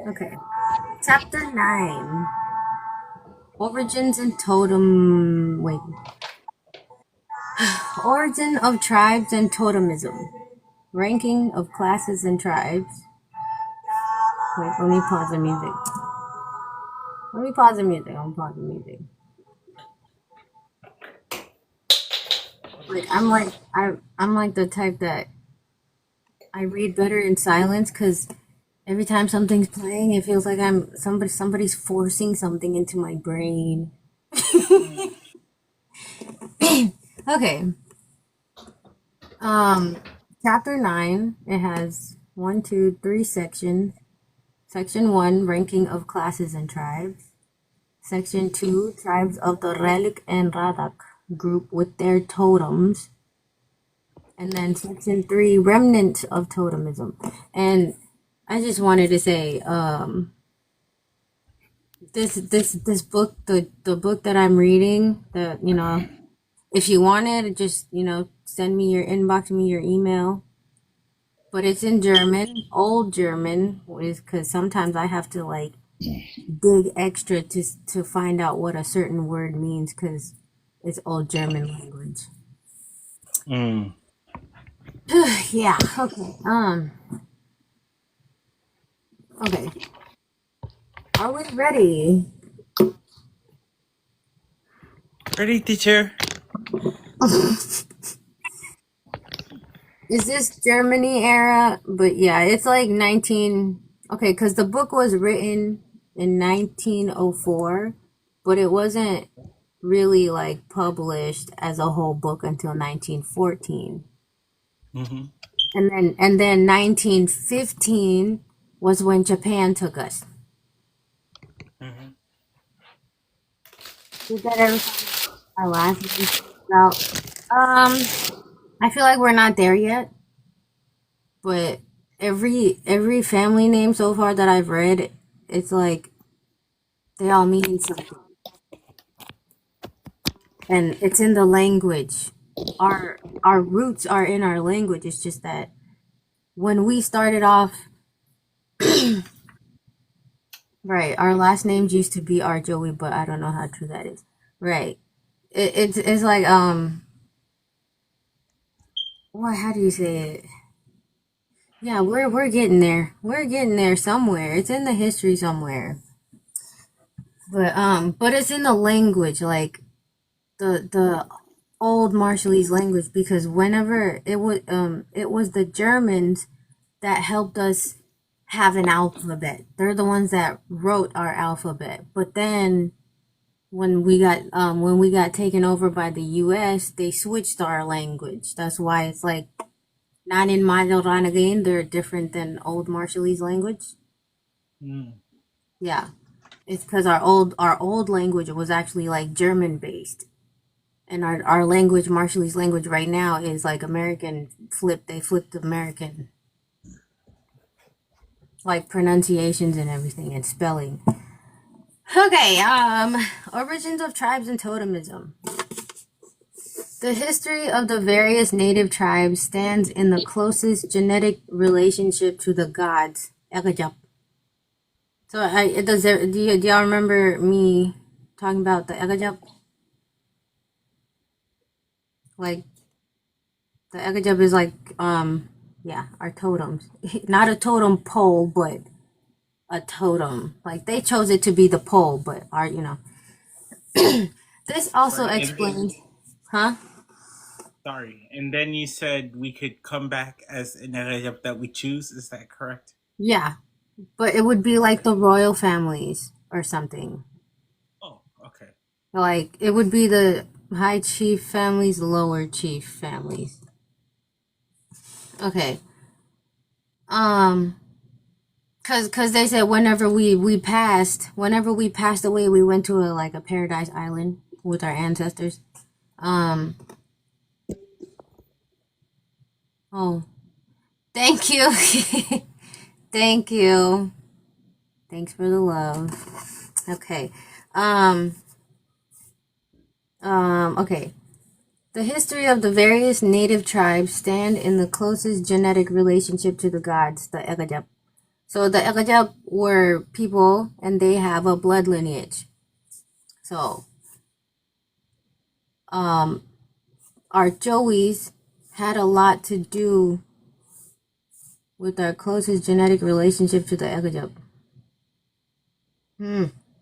Okay. Chapter 9. Origins and Totem... Wait. Origin of tribes and totemism. Ranking of classes and tribes. Wait, let me pause the music. I'm pause the music. Like I'm like the type that I read better in silence because every time something's playing, it feels like somebody's forcing something into my brain. Okay. Chapter 9. It has 1, 2, 3 sections. Section 1, ranking of classes and tribes. Section 2, tribes of the Relic and Radak group with their totems. And then section 3, remnant of totemism. And I just wanted to say, this book, the book that I'm reading, if you want it, just, send me inbox me your email. But it's in German, old German, because sometimes I have to like dig extra to find out what a certain word means because it's old German language. Yeah. Okay. Okay. Are we ready? Ready, teacher? Is this Germany era? But yeah, it's like 19. Okay, because the book was written in 1904, but it wasn't really like published as a whole book until 1914. Mm-hmm. And then 1915 was when Japan took us. Mm-hmm. Did that everything our last about? I feel like we're not there yet, but every family name so far that I've read, it's like they all mean something, and it's in the language. Our roots are in our language. It's just that when we started off, right, our last names used to be our Joey, but I don't know how true that is. Right, it's like what? How do you say it? Yeah, we're getting there. We're getting there somewhere. It's in the history somewhere. But it's in the language, like the old Marshallese language, because whenever it was the Germans that helped us have an alphabet. They're the ones that wrote our alphabet. But then when we got taken over by the US, they switched our language. That's why it's like not in Majoranagain, they're different than old Marshallese language. Yeah. It's because our old language was actually like German based. And our language, Marshallese language right now is like American they flipped American. Like pronunciations and everything and spelling. Okay, origins of tribes and totemism. The history of the various native tribes stands in the closest genetic relationship to the gods. So, do y'all remember me talking about the Egajap? Like, the Egajap is like, our totems. Not a totem pole, but a totem. Like, they chose it to be the pole, but this also explains, huh? Sorry. And then you said we could come back as an area that we choose. Is that correct? Yeah, but it would be like the royal families or something. Oh, okay. Like, it would be the high chief families, lower chief families. Okay. Cause they said whenever we passed away, we went to a paradise island with our ancestors. Oh, thank you. Thank you. Thanks for the love. Okay. Okay. The history of the various native tribes stand in the closest genetic relationship to the gods, the Egajap. So the Egajap were people, and they have a blood lineage. So, our Jowis had a lot to do with our closest genetic relationship to the Egajap.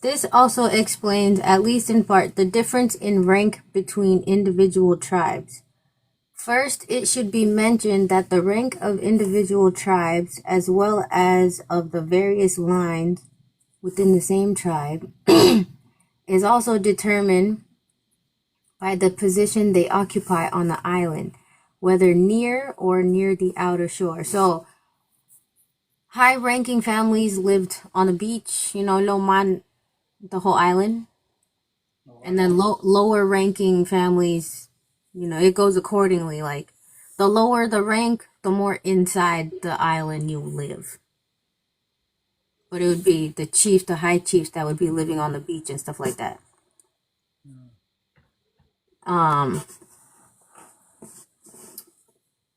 This also explains, at least in part, the difference in rank between individual tribes. First, it should be mentioned that the rank of individual tribes, as well as of the various lines within the same tribe, is also determined by the position they occupy on the island, whether near or near the outer shore. So, high-ranking families lived on the beach, Loman, the whole island, and then lower-ranking families, it goes accordingly. Like, the lower the rank, the more inside the island you live. But it would be the chief, the high chiefs that would be living on the beach and stuff like that.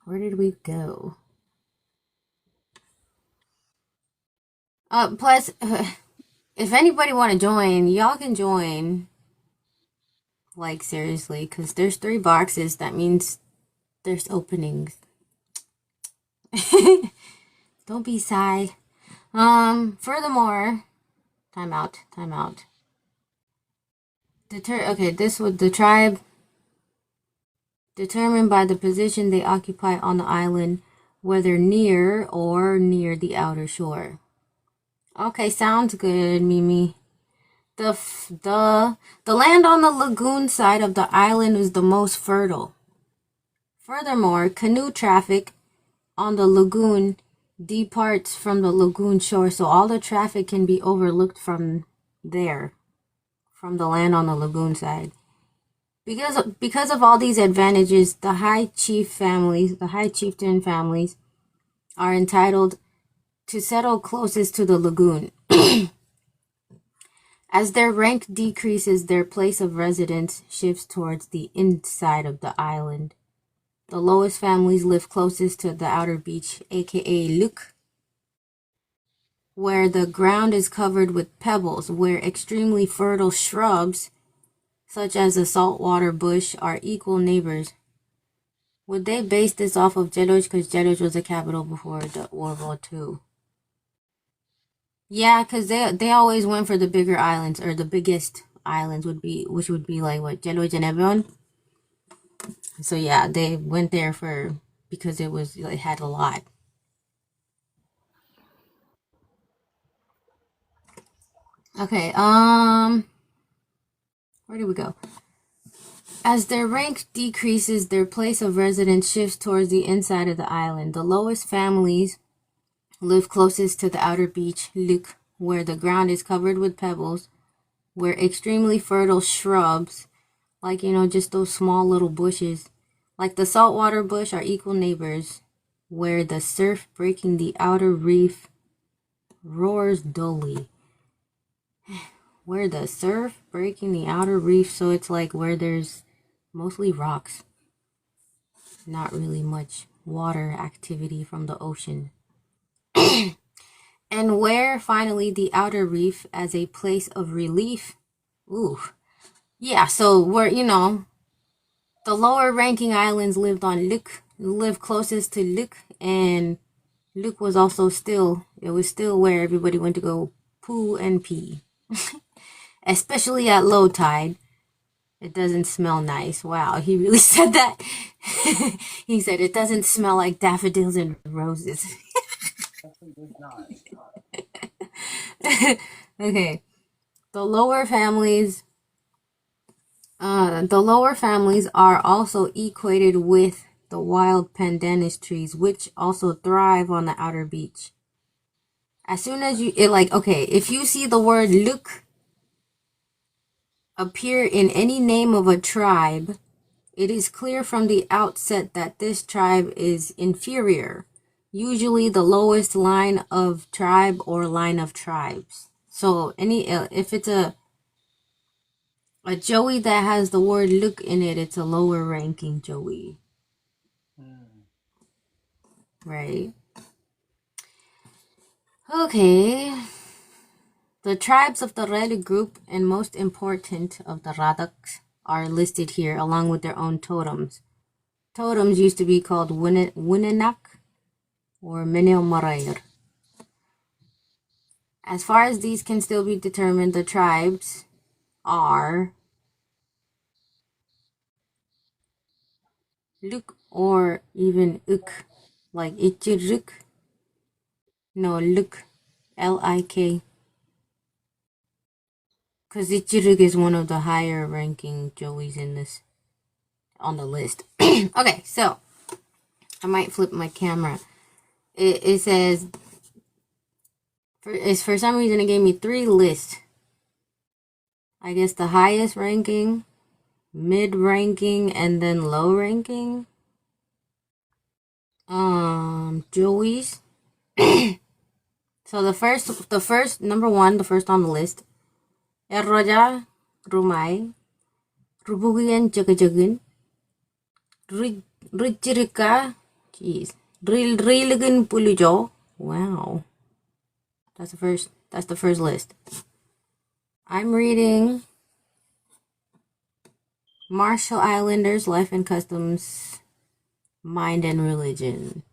Where did we go? Plus, if anybody want to join, y'all can join. Like, seriously, because there's 3 boxes. That means there's openings. Don't be shy. Furthermore, time out. This was the tribe determined by the position they occupy on the island, whether near or near the outer shore. Okay, sounds good, Mimi. The land on the lagoon side of the island is the most fertile. Furthermore, canoe traffic on the lagoon departs from the lagoon shore, so all the traffic can be overlooked from there, from the land on the lagoon side. Because of all these advantages, the high chieftain families, are entitled to settle closest to the lagoon. As their rank decreases, their place of residence shifts towards the inside of the island. The lowest families live closest to the outer beach, aka Luk, where the ground is covered with pebbles, where extremely fertile shrubs, such as the saltwater bush, are equal neighbors. Would they base this off of Jowis, because Jowis was the capital before the World War II? Yeah, because they always went for the bigger islands, or the biggest islands which would be like what, Jowis and Ibben. So yeah, they went there because it had a lot. Okay, where did we go? As their rank decreases, their place of residence shifts towards the inside of the island. The lowest families live closest to the outer beach, Luk, where the ground is covered with pebbles, where extremely fertile shrubs, like, just those small little bushes, like the saltwater bush, are equal neighbors, where the surf breaking the outer reef roars dully. Where the surf breaking the outer reef, so it's like where there's mostly rocks, not really much water activity from the ocean. And where, finally, the outer reef as a place of relief. Ooh. Yeah, so where, the lower ranking islands lived closest to Luk, and Luk was also still where everybody went to go poo and pee. Especially at low tide. It doesn't smell nice. Wow, he really said that. He said it doesn't smell like daffodils and roses. Okay. The lower families are also equated with the wild pandanus trees, which also thrive on the outer beach. As soon as if you see the word Luk appear in any name of a tribe, it is clear from the outset that this tribe is inferior, usually the lowest line of tribe or line of tribes. So if it's a A Joey that has the word look in it, it's a lower ranking Joey. Right? Okay. The tribes of the Red group and most important of the Radaks are listed here along with their own totems. Totems used to be called Winenak or Meneomarair. As far as these can still be determined, the tribes are Luk or even Uk, like Ichiruk. No, Luk, Lik. Because Ichiruk is one of the higher ranking Joeys in this on the list. Okay, so I might flip my camera. It says for some reason it gave me 3 lists. I guess the highest ranking, mid ranking, and then low ranking. Joeys. So the first number 1, the first on the list, Erroja Rumai, Rubugian Jagajagin, Rijirika, jeez, Rilgan Pulujo. Wow. That's the first list. I'm reading Marshall Islanders Life and Customs, Mind and Religion.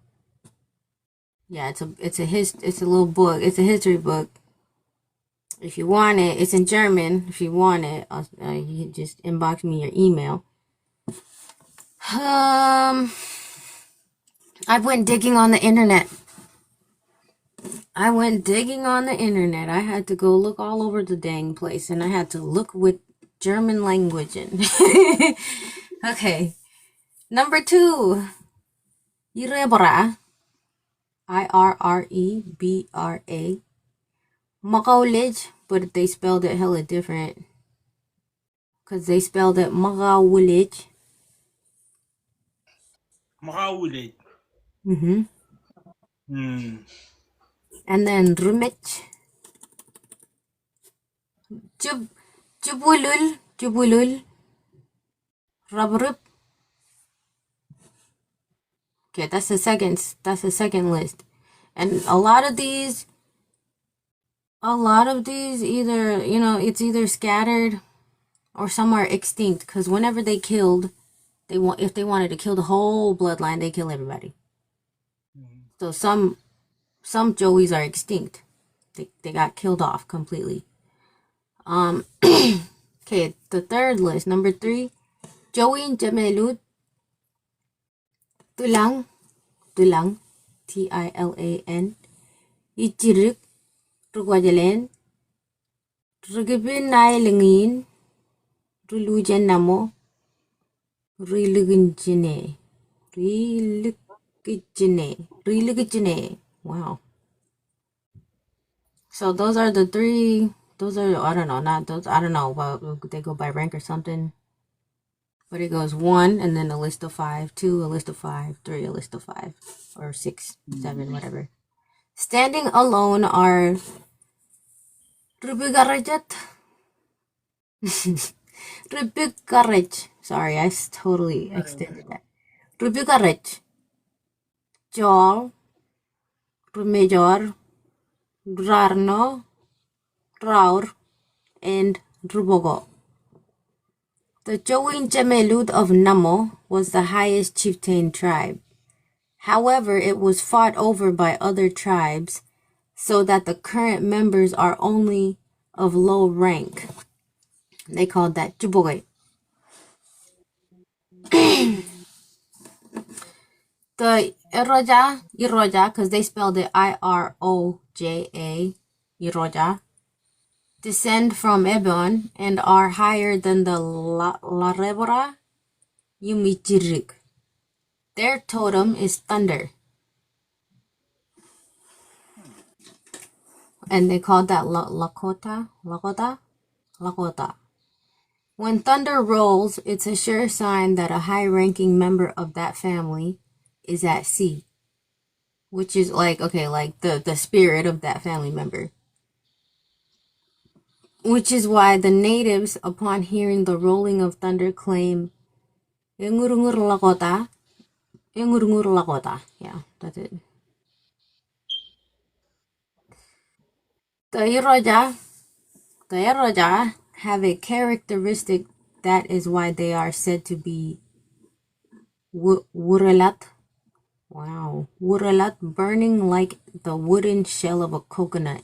Yeah, it's a little book. It's a history book. If you want it, it's in German. If you want it, you can just inbox me your email. I went digging on the internet. I had to go look all over the dang place, and I had to look with German language in. Okay. Number 2. Irebra. Irebra. Makaulich, but they spelled it hella different. Because they spelled it Makaulich. Makaulit. And then Rumich. Jubulul. Rabrup. Okay, that's the second list. And a lot of these either, it's either scattered or some are extinct, because whenever they killed, if they wanted to kill the whole bloodline, they kill everybody. So some Joeys are extinct. They got killed off completely. Okay, the third list, number 3, Joey Jamelut, Tulang, Tilan, Ichiruk, Rugwajalen, Rugibin Nailingin, Rulujan Namo, Riluginjine. Wow. So those are the 3. Those are, I don't know, not those, I don't know, well, they go by rank or something. But it goes 1 and then a list of 5, 2, a list of 5, 3, a list of 5, or 6, 7, whatever. Standing alone are Rubigarajat. Rubigaraj. Sorry, I totally extended that. Rubigaraj. Jol. Rumejor. Rarno. Raur. And Rubogo. The Jowin Jamelud of Namo was the highest chieftain tribe. However, it was fought over by other tribes, so that the current members are only of low rank. They called that Juboy. The Iroja, because they spelled it Iroja, Iroja, descend from Ibben and are higher than the Larebora Yumichirik. Their totem is thunder. And they called that Lakota. When thunder rolls, it's a sure sign that a high-ranking member of that family is at sea. Which is like, okay, like the spirit of that family member. which is why the natives, upon hearing the rolling of thunder, claim "Engurungur lakota, engurungur lakota." Yeah, that's it. The Iroja have a characteristic that is why they are said to be wurelat. Wow, wurelat, burning like the wooden shell of a coconut.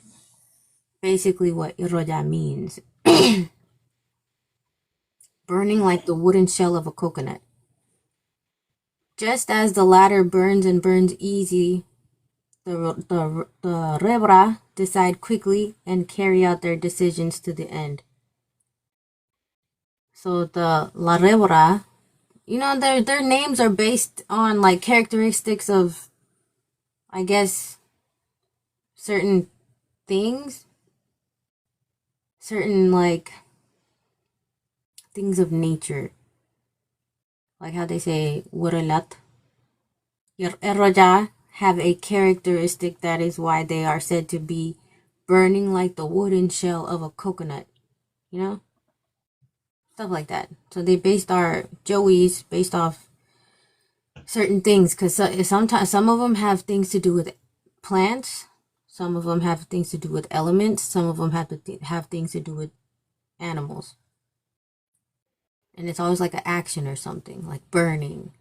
Basically, what Iroja means. Burning like the wooden shell of a coconut. Just as the latter burns and burns easy, the Rebra decide quickly and carry out their decisions to the end. So the La Rebra, their names are based on like characteristics of, I guess, certain things, certain like things of nature, like how they say Wurelat. Erroja have a characteristic that is why they are said to be burning like the wooden shell of a coconut, stuff like that. So they based our Jowis based off certain things, because sometimes some of them have things to do with plants, some of them have things to do with elements, some of them have things to do with animals, and it's always like an action or something like burning.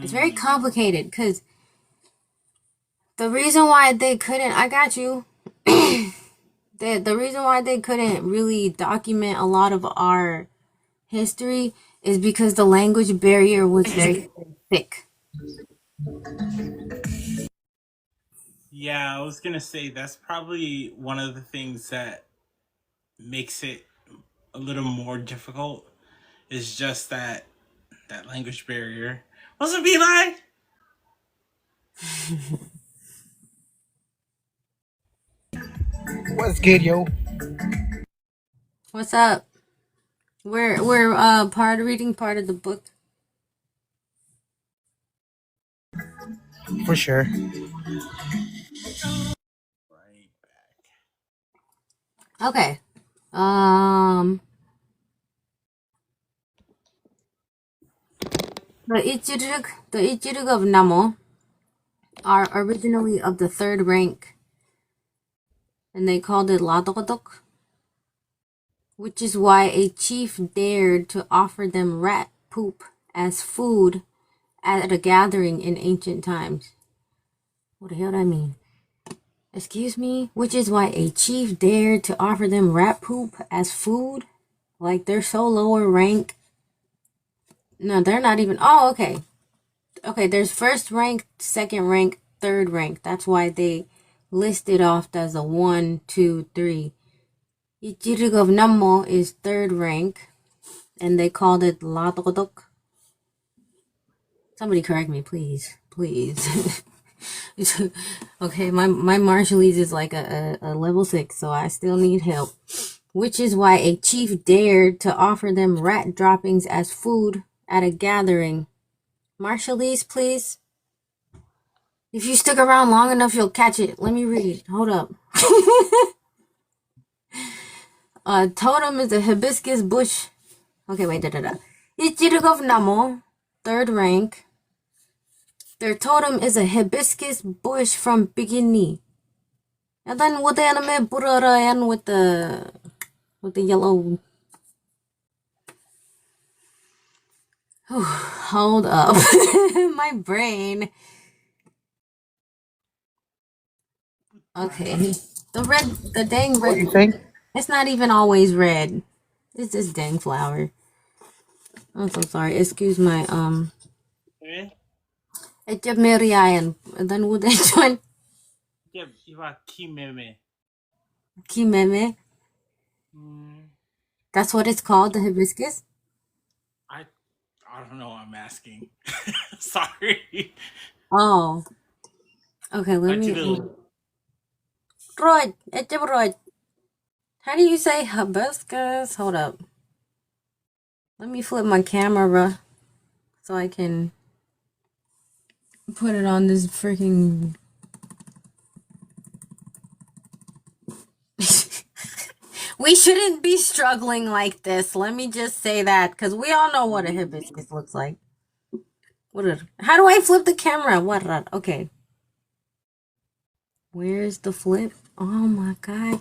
It's very complicated because the reason why they couldn't, I got you. The reason why they couldn't really document a lot of our history is because the language barrier was very thick. Yeah, I was gonna say that's probably one of the things that makes it a little more difficult. Is just that language barrier. What's it be like? What's good, yo? What's up? We're reading part of the book. For sure. Right back. Okay. The Ichirug of Namo are originally of the third rank, and they called it Ladokadok, which is why a chief dared to offer them rat poop as food at a gathering in ancient times. What the hell that mean? Excuse me? Which is why a chief dared to offer them rat poop as food? Like they're so lower rank. No, they're not even. Oh, okay. Okay, there's first rank, second rank, third rank. That's why they listed off as a 1, 2, 3. Ichirig of Nammo is third rank, and they called it Ladodok. Somebody correct me, please. Please. Okay, my Marshallese is like a level 6, so I still need help. Which is why a chief dared to offer them rat droppings as food at a gathering. Marshallese, please. If you stick around long enough, you'll catch it. Let me read. Hold up. Totem is a hibiscus bush. Okay, wait, Ichirugov Namo, third rank. Their totem is a hibiscus bush from Bikini. And then with the anime Burarayan with the yellow. Hold up. My brain. Okay. The dang What red. you think? It's not even always red. It's this dang flower. I'm so sorry. Excuse my Eh? Ejemeriayan. And then with that one Yeah, iwa kimeme. Kimeme. That's what it's called, the hibiscus? I I don't know. I'm asking. Sorry. Oh. Okay, let me Rod, Ejemrod. How do you say hibiscus? Hold up. Let me flip my camera so I can put it on this freaking we shouldn't be struggling like this. Let me just say that, because we all know what a hibiscus looks like. How do I flip the camera? Okay. Where's the flip? Oh my god.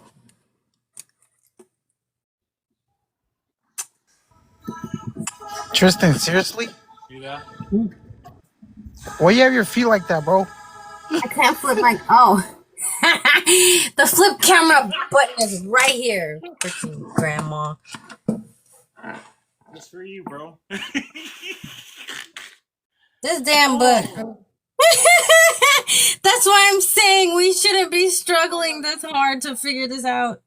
Tristan, seriously? Yeah. Why you have your feet like that, bro? I can't flip my. Oh. The flip camera button is right here. Freaking grandma. That's for you, bro. This damn butt. Oh, That's why I'm saying we shouldn't be struggling this hard to figure this out.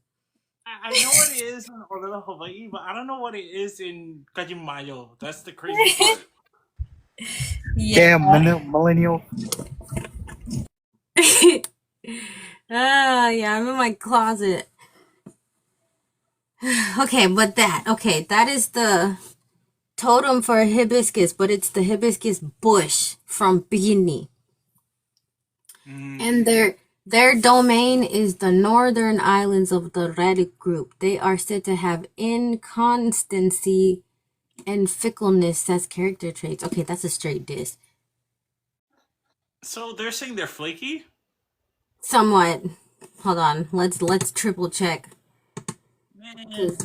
I know what it is in Orlando, Hawaii, but I don't know what it is in Kajimayo. That's the crazy part. Yeah. Damn, millennial. Yeah, I'm in my closet. Okay, that is the totem for hibiscus, but it's the hibiscus bush from Bini. And their domain is the northern islands of the Redic group. They are said to have inconstancy and fickleness as character traits. Okay, that's a straight diss. So they're saying they're flaky? Somewhat. Hold on. Let's triple check. Man.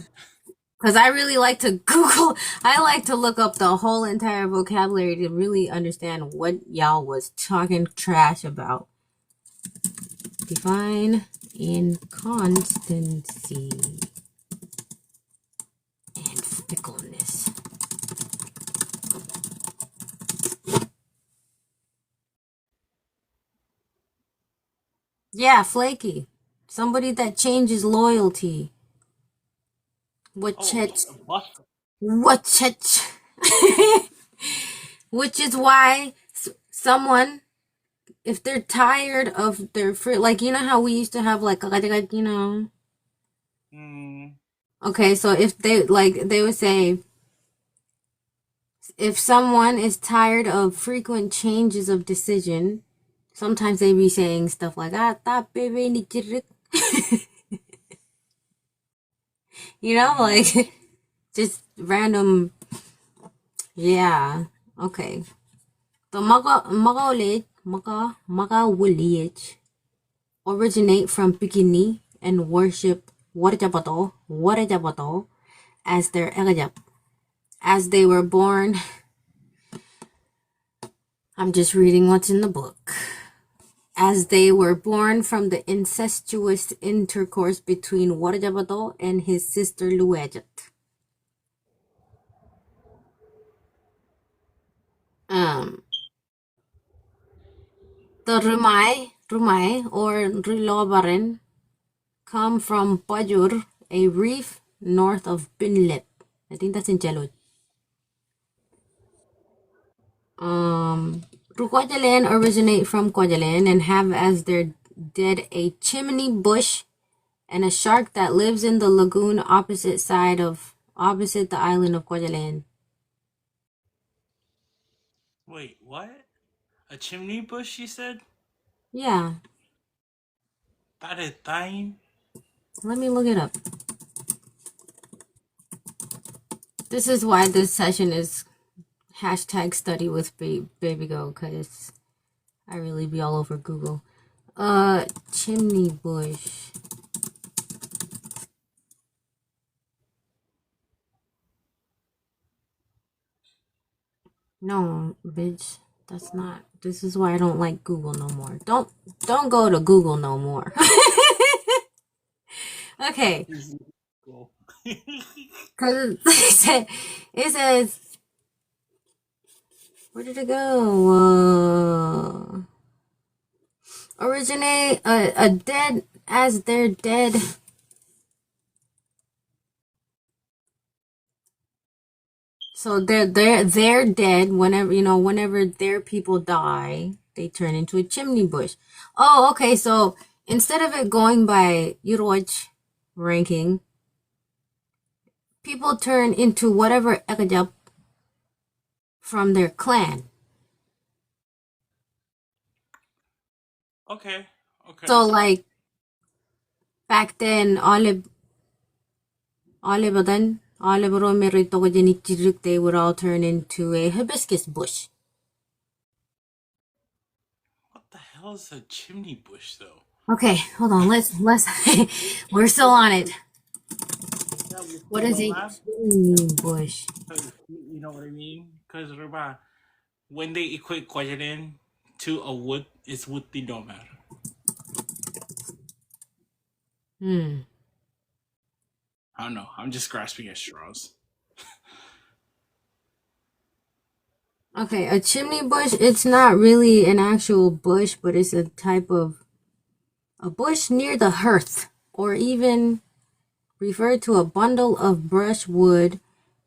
Because I really like to Google. I like to look up the whole entire vocabulary to really understand what y'all was talking trash about. Define inconstancy and fickleness. Yeah, flaky. Somebody that changes loyalty. Oh, what? What? Which is why someone, if they're tired of their free, like, you know how we used to have like you know. Okay, so if they would say, if someone is tired of frequent changes of decision, sometimes they be saying stuff like, ah, that baby ni chirik. You know, like, just random, yeah, okay. The Magawulich originate from Bikini and worship Warajabato as their Erajap. As they were born, I'm just reading what's in the book. As they were born from the incestuous intercourse between Warajabato and his sister Luejat. The Rumai or Rilobaren come from Pajur, a reef north of Binlip. I think that's in Jalud. Rukwajalen originate from Kwajalen and have as their dead a chimney bush and a shark that lives in the lagoon opposite the island of Kwajalen. Wait, what? A chimney bush, you said? Yeah, That is dying? let me look it up. This is why this session is hashtag study with baby go, because I really be all over Google. Chimney bush. No, bitch. That's not. This is why I don't like Google no more. Don't go to Google no more. Okay. Cool. Cause it says where did it go? Originate a dead as their dead. So they're dead whenever their people die, they turn into a chimney bush. Oh, okay. So instead of it going by Yuroj ranking, people turn into whatever ekajap from their clan. Okay. So like back then, Olive they would all turn into a hibiscus bush. What the hell is a chimney bush, though? Okay, hold on. Let's we're still on it. What is a chimney bush? You know what I mean? Because when they equate kwajanin to a wood, it's wood the don't matter. I don't know. I'm just grasping at straws. Okay, a chimney bush, it's not really an actual bush, but it's a type of a bush near the hearth, or even referred to a bundle of brushwood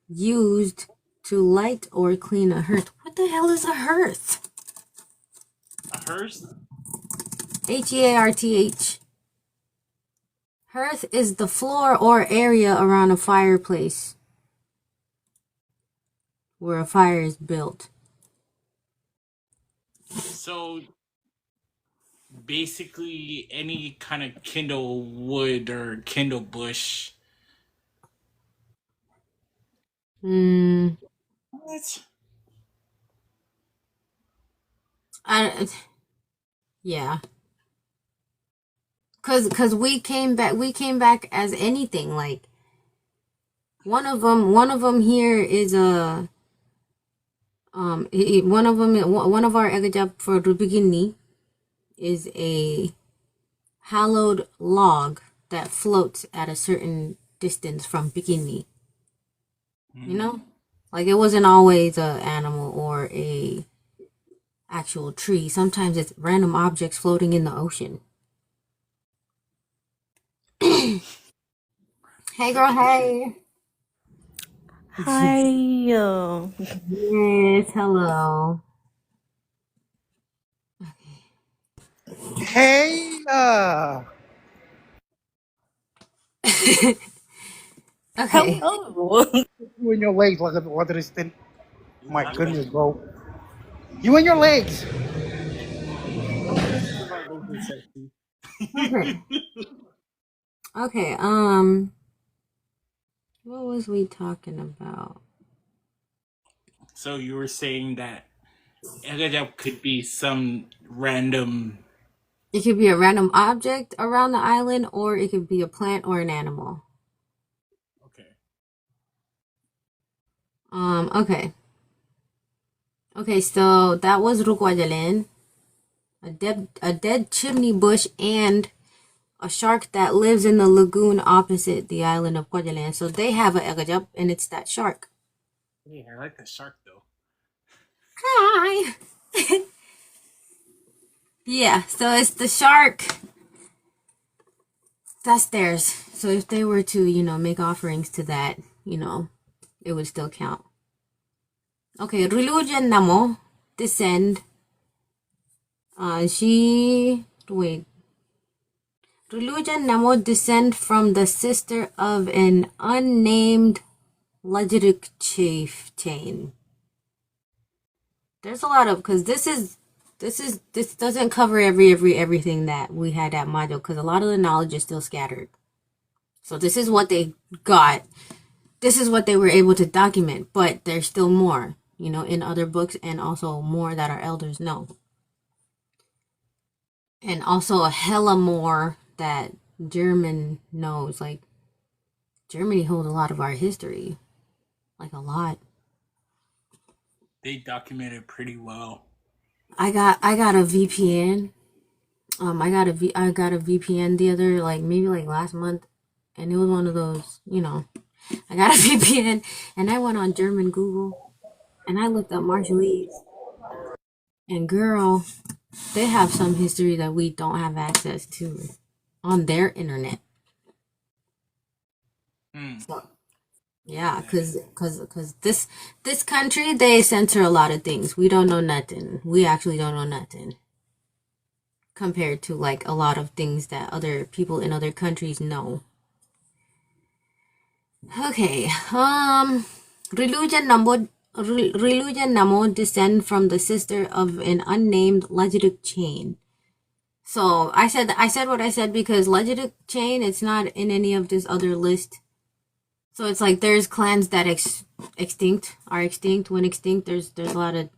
used to light or clean a hearth. What the hell is a hearth? A hearse? Hearth. Hearth is the floor or area around a fireplace where a fire is built. So basically, any kind of kindle wood or kindle bush. What? Yeah. Cause we came back as anything. Like one of them here is a one of our egajap for Rubigini is a hollowed log that floats at a certain distance from bikini. You know? Like it wasn't always a animal or a actual tree. Sometimes it's random objects floating in the ocean. Hey girl, hey. Hi. Yes, hello. Hey, Okay. Hello. you and your legs, what is this? My goodness, bro. You and your legs. Okay. Okay, what was we talking about? So you were saying that egajap could be some random. It could be a random object around the island, or it could be a plant or an animal. Okay. Okay. Okay, so that was Rukwajalen, a dead chimney bush, and a shark that lives in the lagoon opposite the island of Kwajalen. So they have a egajap, and it's that shark. Yeah, I like the shark though. Hi. Yeah, so it's the shark. That's theirs. So if they were to, make offerings to that, it would still count. Okay, Rilujan Namo, descend. Rilujan Namo descend from the sister of an unnamed Legitic chieftain. There's a lot of, because this doesn't cover everything that we had at Majo, because a lot of the knowledge is still scattered. So this is what they got. This is what they were able to document, but there's still more, in other books, and also more that our elders know. And also a hella more that German knows. Like, Germany holds a lot of our history. Like, a lot. They documented pretty well. I got a VPN. I got a VPN the other, maybe last month, and it was one of those, I got a VPN, and I went on German Google, and I looked up Marshallese, and girl, they have some history that we don't have access to on their internet. So, yeah, cause this country, they censor a lot of things. We don't know nothing. We actually don't know nothing compared to a lot of things that other people in other countries know. Okay, Rilujan Namo descend from the sister of an unnamed Legitic chain. So I said what I said because Legitic chain, it's not in any of this other list. So it's like there's clans that are extinct. When extinct, there's a lot of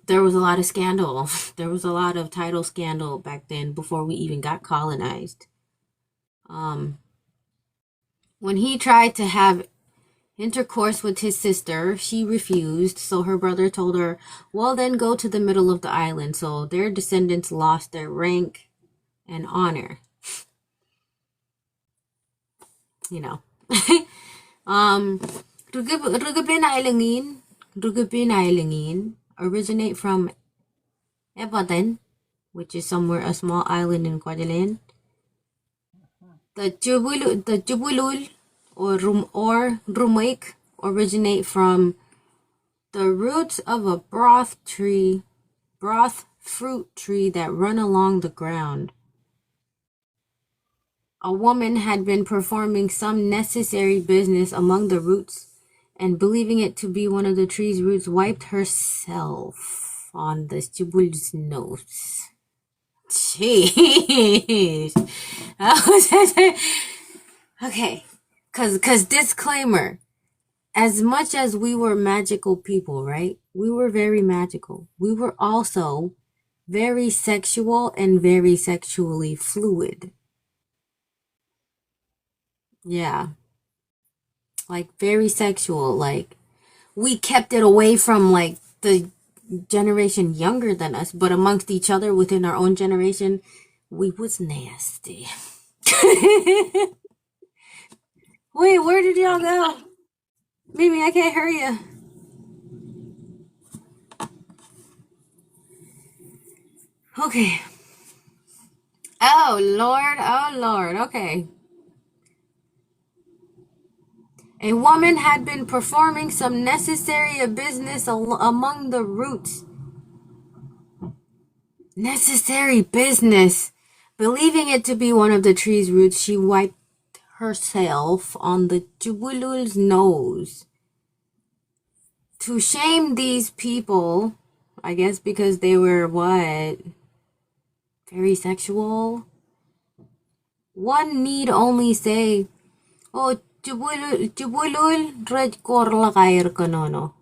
there was a lot of scandal. There was a lot of title scandal back then before we even got colonized. Um, when he tried to have intercourse with his sister, she refused. So her brother told her, "Well, then go to the middle of the island." So their descendants lost their rank and honor. You know. Rugabin Islingin originate from Ibben, which is somewhere a small island in Kwajalein. The Jubulul or Rumaik originate from the roots of a broth fruit tree that run along the ground. A woman had been performing some necessary business among the roots, and believing it to be one of the tree's roots, wiped herself on the Jubul's nose. Jeez. Okay. Cause disclaimer, as much as we were magical people, right? We were very magical. We were also very sexual and very sexually fluid. Yeah. Like very sexual. Like we kept it away from like the generation younger than us, but amongst each other within our own generation, we was nasty. Wait, where did y'all go? Mimi, I can't hear you. Okay. Oh, Lord. Oh, Lord. Okay. A woman had been performing some necessary business among the roots. Necessary business. Believing it to be one of the tree's roots, she wiped herself on the Jubulul's nose. To shame these people, I guess because they were what? Very sexual? One need only say, "Oh, Jubulul red korla kair kanono."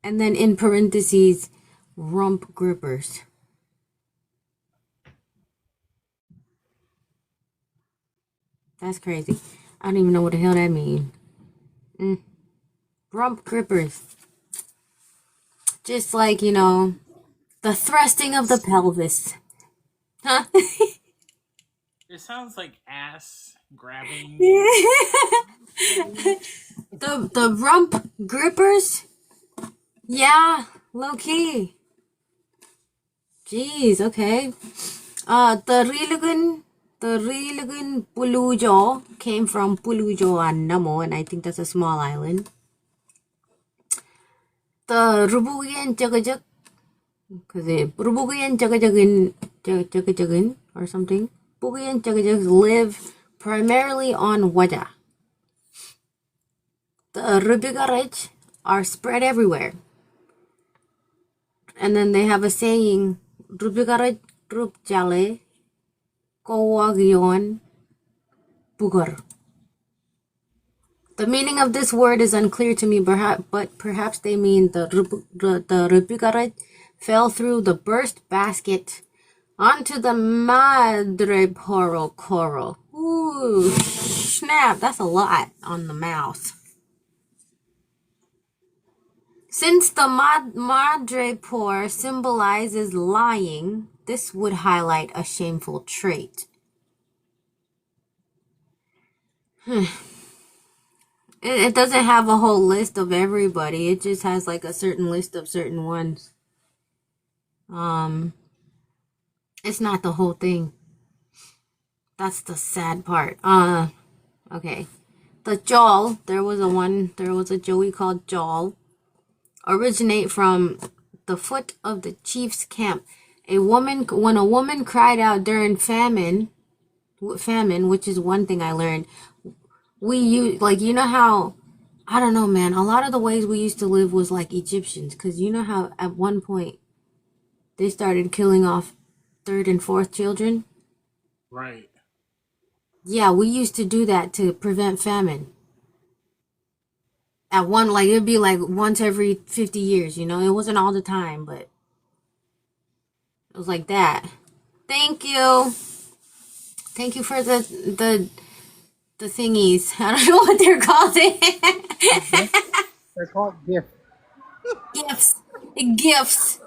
And then in parentheses, rump grippers. That's crazy. I don't even know what the hell that means. Rump grippers. Just like, you know, the thrusting of the pelvis. Huh? It sounds like ass grabbing. The rump grippers? Yeah, low key. Jeez, okay. The Rilagun Pulujo came from Pulujo and Namo, and I think that's a small island. The Rubugian Jagajak, because Rubugian Jagajagin or something. Bugian Jagajaks live primarily on Waja. The Rubigaraj are spread everywhere. And then they have a saying, Rubigaraj Rup Jale Kowagyon Bugar. The meaning of this word is unclear to me, but perhaps they mean the Rubigaraj fell through the burst basket onto the Madre Poro Coro. Ooh, snap, that's a lot on the mouth. Since the Madre Por symbolizes lying, this would highlight a shameful trait. It doesn't have a whole list of everybody. It just has like a certain list of certain ones. It's not the whole thing. That's the sad part. Okay. The Jawl, there was a Joey called Jawl, originate from the foot of the chief's camp. When a woman cried out during famine, which is one thing I learned, we use, like, you know how, I don't know, man, a lot of the ways we used to live was like Egyptians, because you know how at one point they started killing off third and fourth children? Right. Yeah, we used to do that to prevent famine. At one, like it'd be like once every 50 years, you know? It wasn't all the time, but it was like that. Thank you. Thank you for the thingies. I don't know what they're called. Gift. They're called gift. Gifts. Gifts.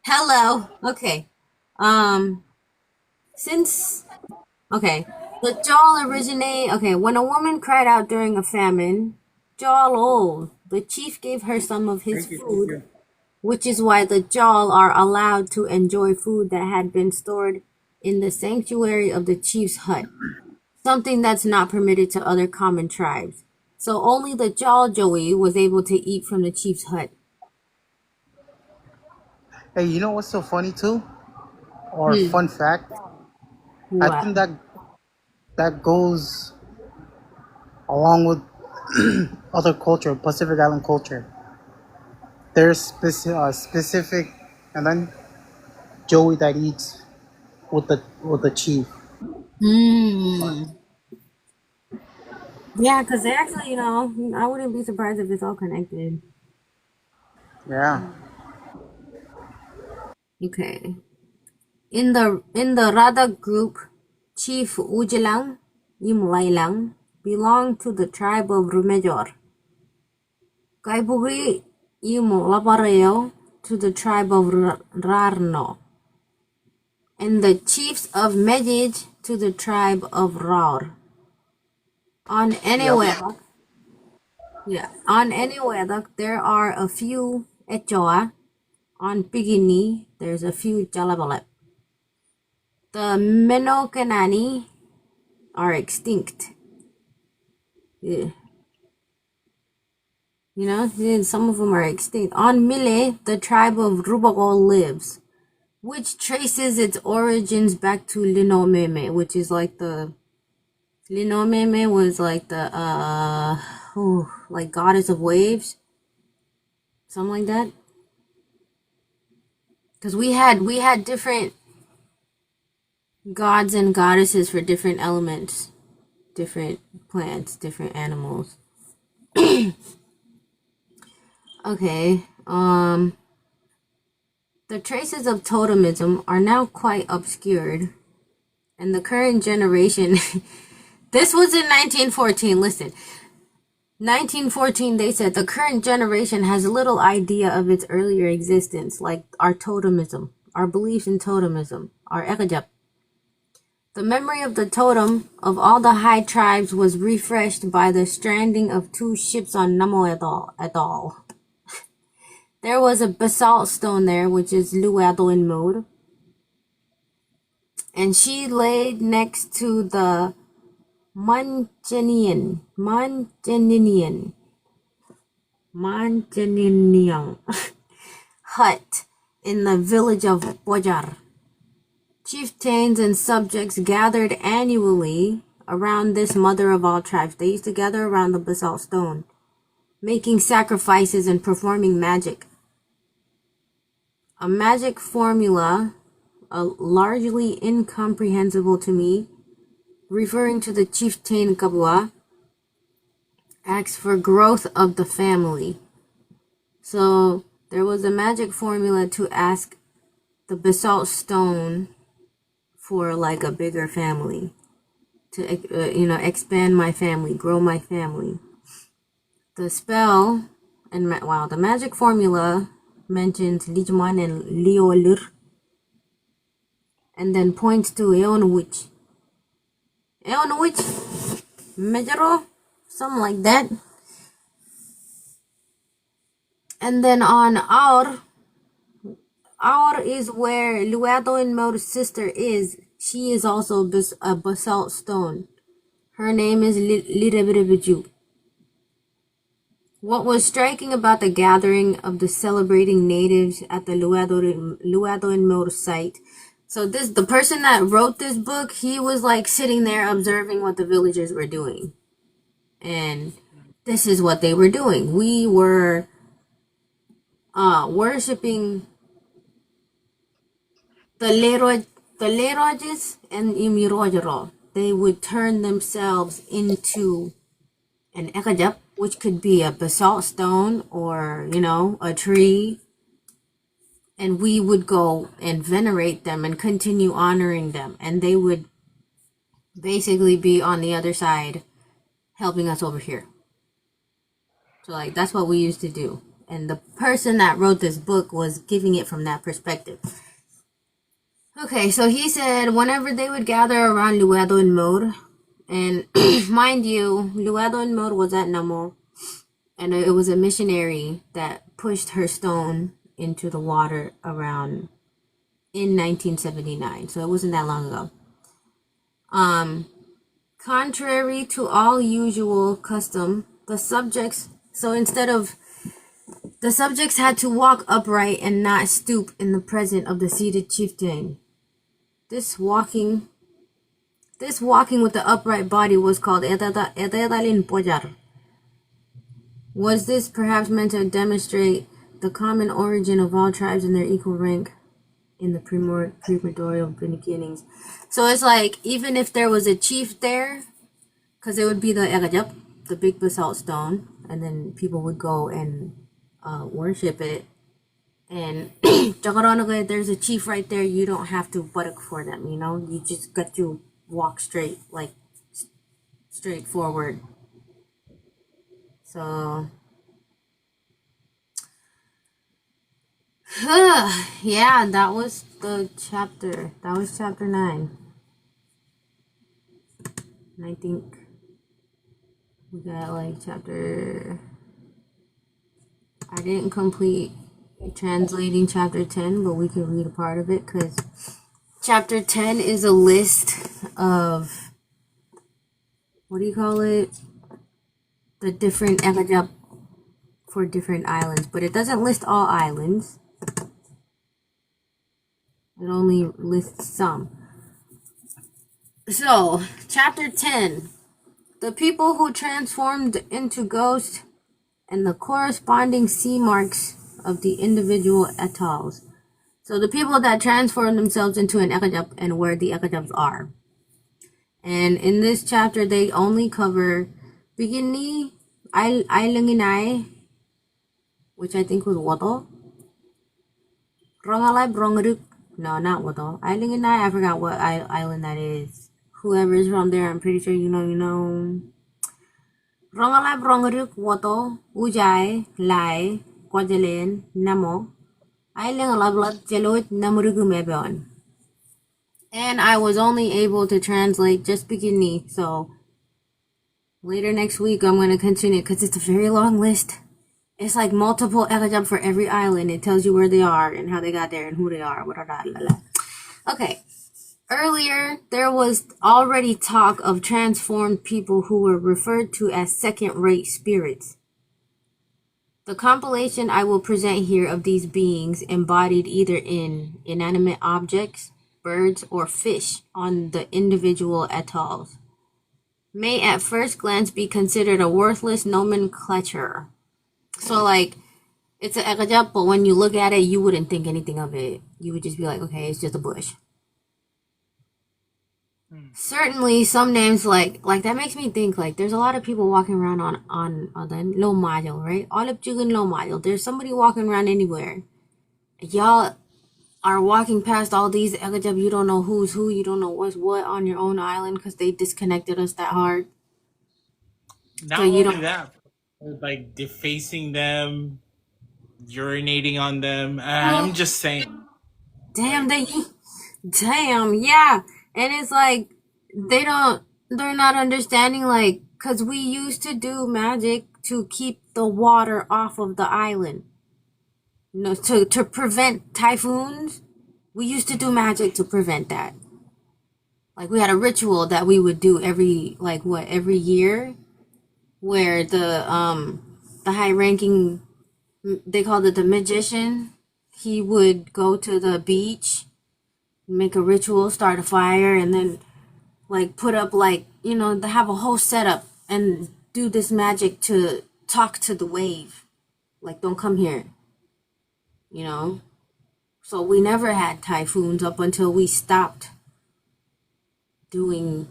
Hello. Okay. Um since okay, the jawl originate. Okay, when a woman cried out during a famine, jawl old, the chief gave her some of his Thank you. Thank food, you. which is why the jawl are allowed to enjoy food that had been stored in the sanctuary of the chief's hut, something that's not permitted to other common tribes. So only the jawl joey was able to eat from the chief's hut. Hey, you know what's so funny too? Or Hmm. fun fact? I What? think that that goes along with other culture, Pacific Island culture. There's specific, and then Joey that eats with the chief. Hmm. Yeah, because they actually, I wouldn't be surprised if it's all connected. Yeah. Okay. In the Rada group, Chief Ujilang Imlailang belonged to the tribe of Rumejor. Kaiburi Imlapareo to the tribe of Rarno. And the chiefs of Medjid to the tribe of Raur. On Yep. Enewedak, yeah, on Enewedak there are a few Echoa. On Pigini, there's a few Jalabalep. The Menokanani are extinct. Yeah. Some of them are extinct. On Mile, the tribe of Rubagol lives, which traces its origins back to Linomeme, which is like the Linomeme was like the like goddess of waves, something like that. Because we had different gods and goddesses for different elements, different plants, different animals. Okay. The traces of totemism are now quite obscured, and the current generation. This was in 1914. Listen, 1914. They said the current generation has little idea of its earlier existence, like our totemism, our beliefs in totemism, our ekajap. The memory of the totem of all the high tribes was refreshed by the stranding of two ships on Namo Atoll. There was a basalt stone there, which is Luado in mode, and she laid next to the Manjaninian hut in the village of Bojar. Chieftains and subjects gathered annually around this mother of all tribes. They used to gather around the basalt stone, making sacrifices and performing magic. A magic formula, largely incomprehensible to me, referring to the chieftain Kabua, asks for growth of the family. So there was a magic formula to ask the basalt stone for like a bigger family, to expand my family, grow my family. The spell and the magic formula mentions Lijman and Leolur, and then points to Eon Witch. Eon Witch, Mejaro, something like that. And then on Our is where Luado and Mo's sister is. She is also a basalt stone. Her name is Lirebrebeju. What was striking about the gathering of the celebrating natives at the Luado and Mo site. So the person that wrote this book, he was like sitting there observing what the villagers were doing. And this is what they were doing. We were worshiping the Leroyes and Imirojero. they would turn themselves into an ekajap, which could be a basalt stone or, a tree. And we would go and venerate them and continue honoring them. And they would basically be on the other side helping us over here. So, like, that's what we used to do. And the person that wrote this book was giving it from that perspective. Okay, so he said whenever they would gather around Luedo and Mode, and mind you, Luedo and Mode was at Namo, and it was a missionary that pushed her stone into the water around in 1979, so it wasn't that long ago. Contrary to all usual custom, the subjects had to walk upright and not stoop in the presence of the seated chieftain. This walking with the upright body was called edadalin pojar. Was this perhaps meant to demonstrate the common origin of all tribes and their equal rank in the primordial beginnings? So it's like, even if there was a chief there, because it would be the ekajap, the big basalt stone, and then people would go and worship it. And there's a chief right there. You don't have to buttock for them, you just got to walk straight, like straight forward. So yeah, that was the chapter. That was chapter 9. And I think we got like chapter, I didn't complete translating chapter 10, but we could read a part of it, because chapter 10 is a list of, what do you call it, the different ekajap for different islands, but it doesn't list all islands. It only lists some. So, chapter 10, the people who transformed into ghosts and the corresponding sea marks of the individual atolls. So the people that transform themselves into an ekajap and where the ekajaps are. And in this chapter, they only cover Bigini, Ailanginai, which I think was Wato. Rongalai Brongaruk. No, not Wato. Ailanginai, I forgot what island that is. Whoever is from there, I'm pretty sure you know. Rongalai Brongaruk, Wato, Ujai, Lai, Kwajalen, Namo. And I was only able to translate just Bikini, so later next week I'm going to continue, because it's a very long list. It's like multiple ekajap for every island. It tells you where they are and how they got there and who they are. Okay, earlier there was already talk of transformed people who were referred to as second-rate spirits. The compilation I will present here of these beings embodied either in inanimate objects, birds, or fish on the individual atolls may at first glance be considered a worthless nomenclature. So, like, it's an ekajap, but when you look at it, you wouldn't think anything of it. You would just be like, okay, it's just a bush. Certainly, some names like that makes me think, like, there's a lot of people walking around on the low module, right? All of Jugan low module. There's somebody walking around anywhere. Y'all are walking past all these ekajap. You don't know who's who. You don't know what's what on your own island, because they disconnected us that hard. Not only that, like defacing them, urinating on them. I'm just saying. Damn, yeah. And it's like, they're not understanding, like, because we used to do magic to keep the water off of the island. To prevent typhoons. We used to do magic to prevent that. Like, we had a ritual that we would do every year, where the high-ranking, they called it the magician, he would go to the beach, make a ritual, start a fire, and then like put up, like, they have a whole setup and do this magic to talk to the wave, like, don't come here, so we never had typhoons up until we stopped doing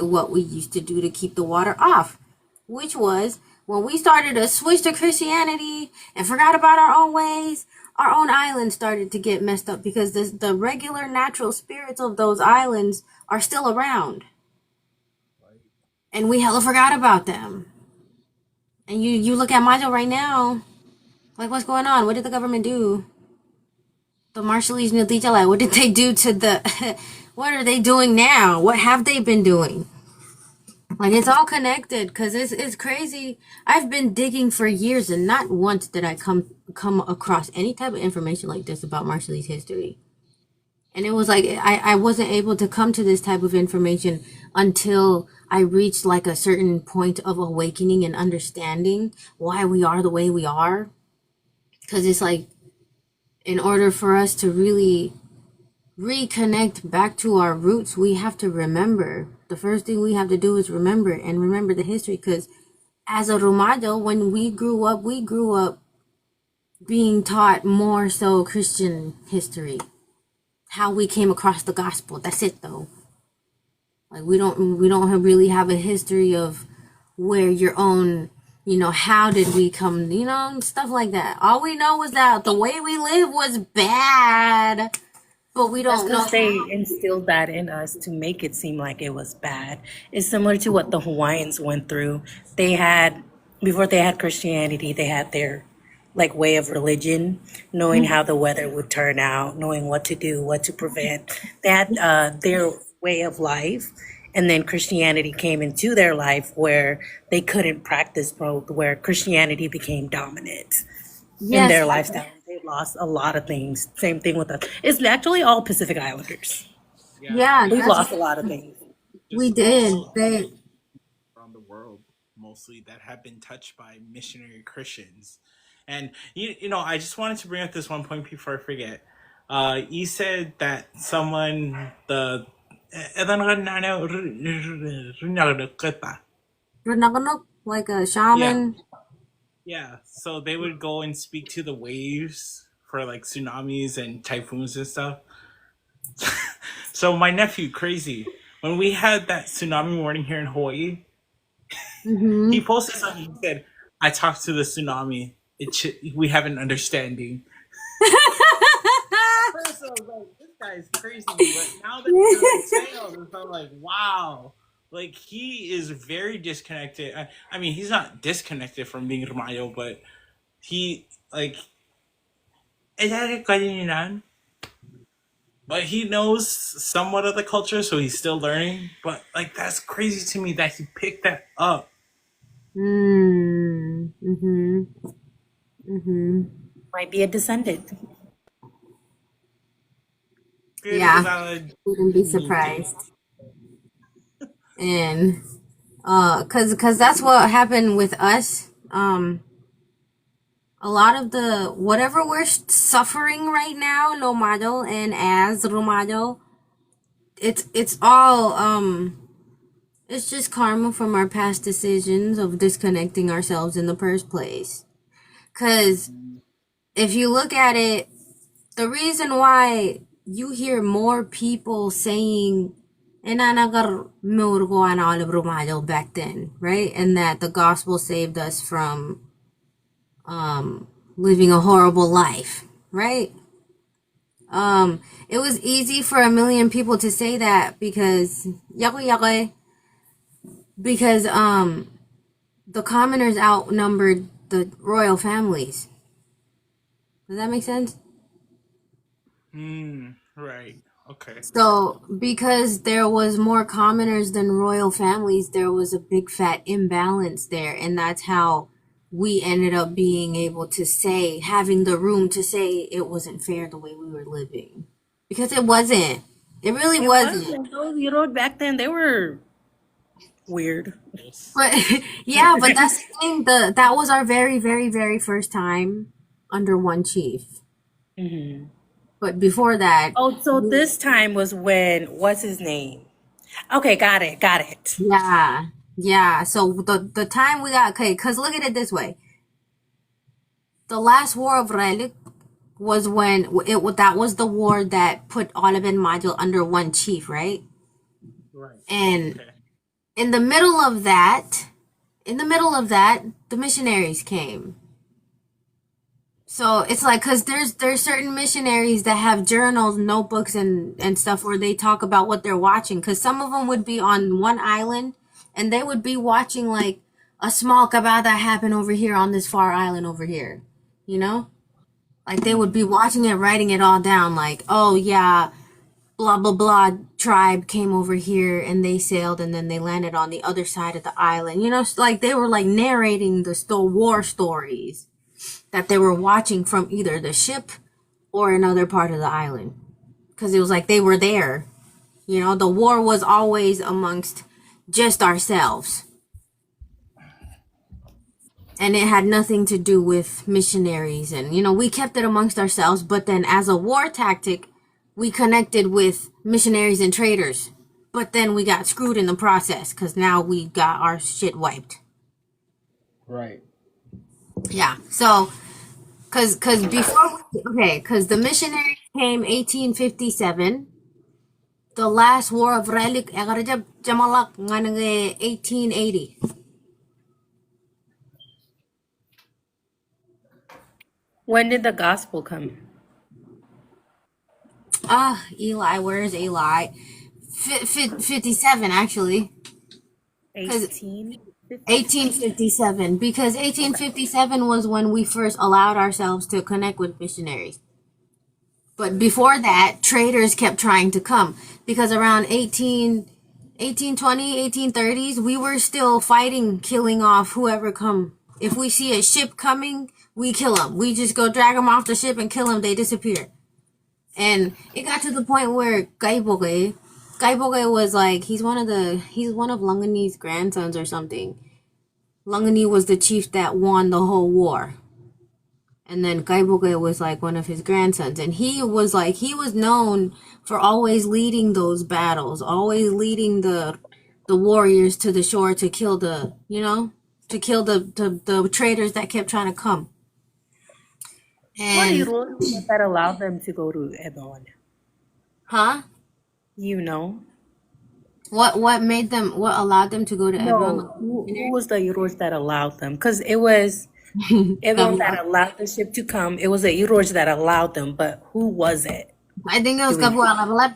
what we used to do to keep the water off, which was when we started to switch to Christianity and forgot about our own ways, our own islands started to get messed up because the regular natural spirits of those islands are still around. And we hella forgot about them. And you look at Majo right now, like what's going on? What did the government do? The Marshallese Nildijala, what did they do to the what are they doing now? What have they been doing? Like it's all connected because it's crazy. I've been digging for years and not once did I come across any type of information like this about Marshallese history. And it was like I wasn't able to come to this type of information until I reached like a certain point of awakening and understanding why we are the way we are. Because it's like in order for us to really reconnect back to our roots, we have to remember. The first thing we have to do is remember the history. Because as a Rumajo, when we grew up being taught more so Christian history, how we came across the gospel. That's it, though. Like we don't really have a history of where your own, how did we come, stuff like that. All we know is that the way we live was bad. But we don't know. They instilled that in us to make it seem like it was bad. It's similar to what the Hawaiians went through. Before they had Christianity, they had their like way of religion, knowing how the weather would turn out, knowing what to do, what to prevent. They had their way of life. And then Christianity came into their life where they couldn't practice both, where Christianity became dominant in their lifestyle. They lost a lot of things. Same thing with us. It's actually all Pacific Islanders. Yeah, We lost a lot of things. we did. They around the world, mostly that have been touched by missionary Christians. And I just wanted to bring up this one point before I forget. You said that someone like a shaman. Yeah, so they would go and speak to the waves for like tsunamis and typhoons and stuff. So my nephew, crazy, when we had that tsunami warning here in Hawaii, he posted something. He said, "I talked to the tsunami. We have an understanding." First, I was like, "This guy is crazy," but now that you're saying all this, I'm like, "Wow." Like he is very disconnected. I mean, he's not disconnected from being Ramayo, but he like but he knows somewhat of the culture, so he's still learning. But like that's crazy to me that he picked that up. Might be a descendant. Yeah, wouldn't be surprised. And cause that's what happened with us. A lot of the whatever we're suffering right now, Nomado and as Romado, it's all it's just karma from our past decisions of disconnecting ourselves in the first place. Cause if you look at it, the reason why you hear more people saying back then, right? And that the gospel saved us from living a horrible life, right? It was easy for a million people to say that because the commoners outnumbered the royal families. Does that make sense? Right. Okay. So, because there was more commoners than royal families, there was a big fat imbalance there, and that's how we ended up being able to say, having the room to say it wasn't fair the way we were living. Because it wasn't. It really wasn't. Those back then, they were weird. But yeah, but that's the thing. That was our very, very, very first time under one chief. But before that, so this time was when, what's his name? Okay, got it. yeah. So the time we got, okay, because look at it this way. The last war of Relic was when that was the war that put Ibben Module under one chief, right? Right. And in the middle of that, the missionaries came. So it's like, cause there's certain missionaries that have journals, notebooks, and stuff where they talk about what they're watching. Cause some of them would be on one island, and they would be watching like a small kabada happen over here on this far island over here. You know, like they would be watching it, writing it all down. Like, oh yeah, blah blah blah tribe came over here and they sailed and then they landed on the other side of the island. You know, like they were like narrating the war stories that they were watching from either the ship or another part of the island, because it was like they were there. You know, the war was always amongst just ourselves, and it had nothing to do with missionaries. And you know, we kept it amongst ourselves, but then as a war tactic we connected with missionaries and traders, but then we got screwed in the process because now we got our shit wiped. Right. Yeah, so because before because the missionaries came 1857. The last war of relic 1880. When did the gospel come? Eli, where's Eli? 57 actually. Because 1850? 1857, because 1857 was when we first allowed ourselves to connect with missionaries. But before that, traders kept trying to come, because around 1820, 1830s, we were still fighting, killing off whoever come. If we see a ship coming, we kill them. We just go drag them off the ship and kill them. They disappear. And it got to the point where Bwebwenato was like, he's one of Langani's grandsons or something. Langani was the chief that won the whole war. And then Bwebwenato was like one of his grandsons. And he was known for always leading those battles, always leading the warriors to the shore to kill the traders that kept trying to come. What And rules that allowed them to go to Ibben? huh? You know? What allowed them to go to No, Ibben? who was the Eroge that allowed them? Because it was Ibben that allowed the ship to come. It was the Eroge that allowed them, but who was it? I think it was Do we know? Bwebwenato.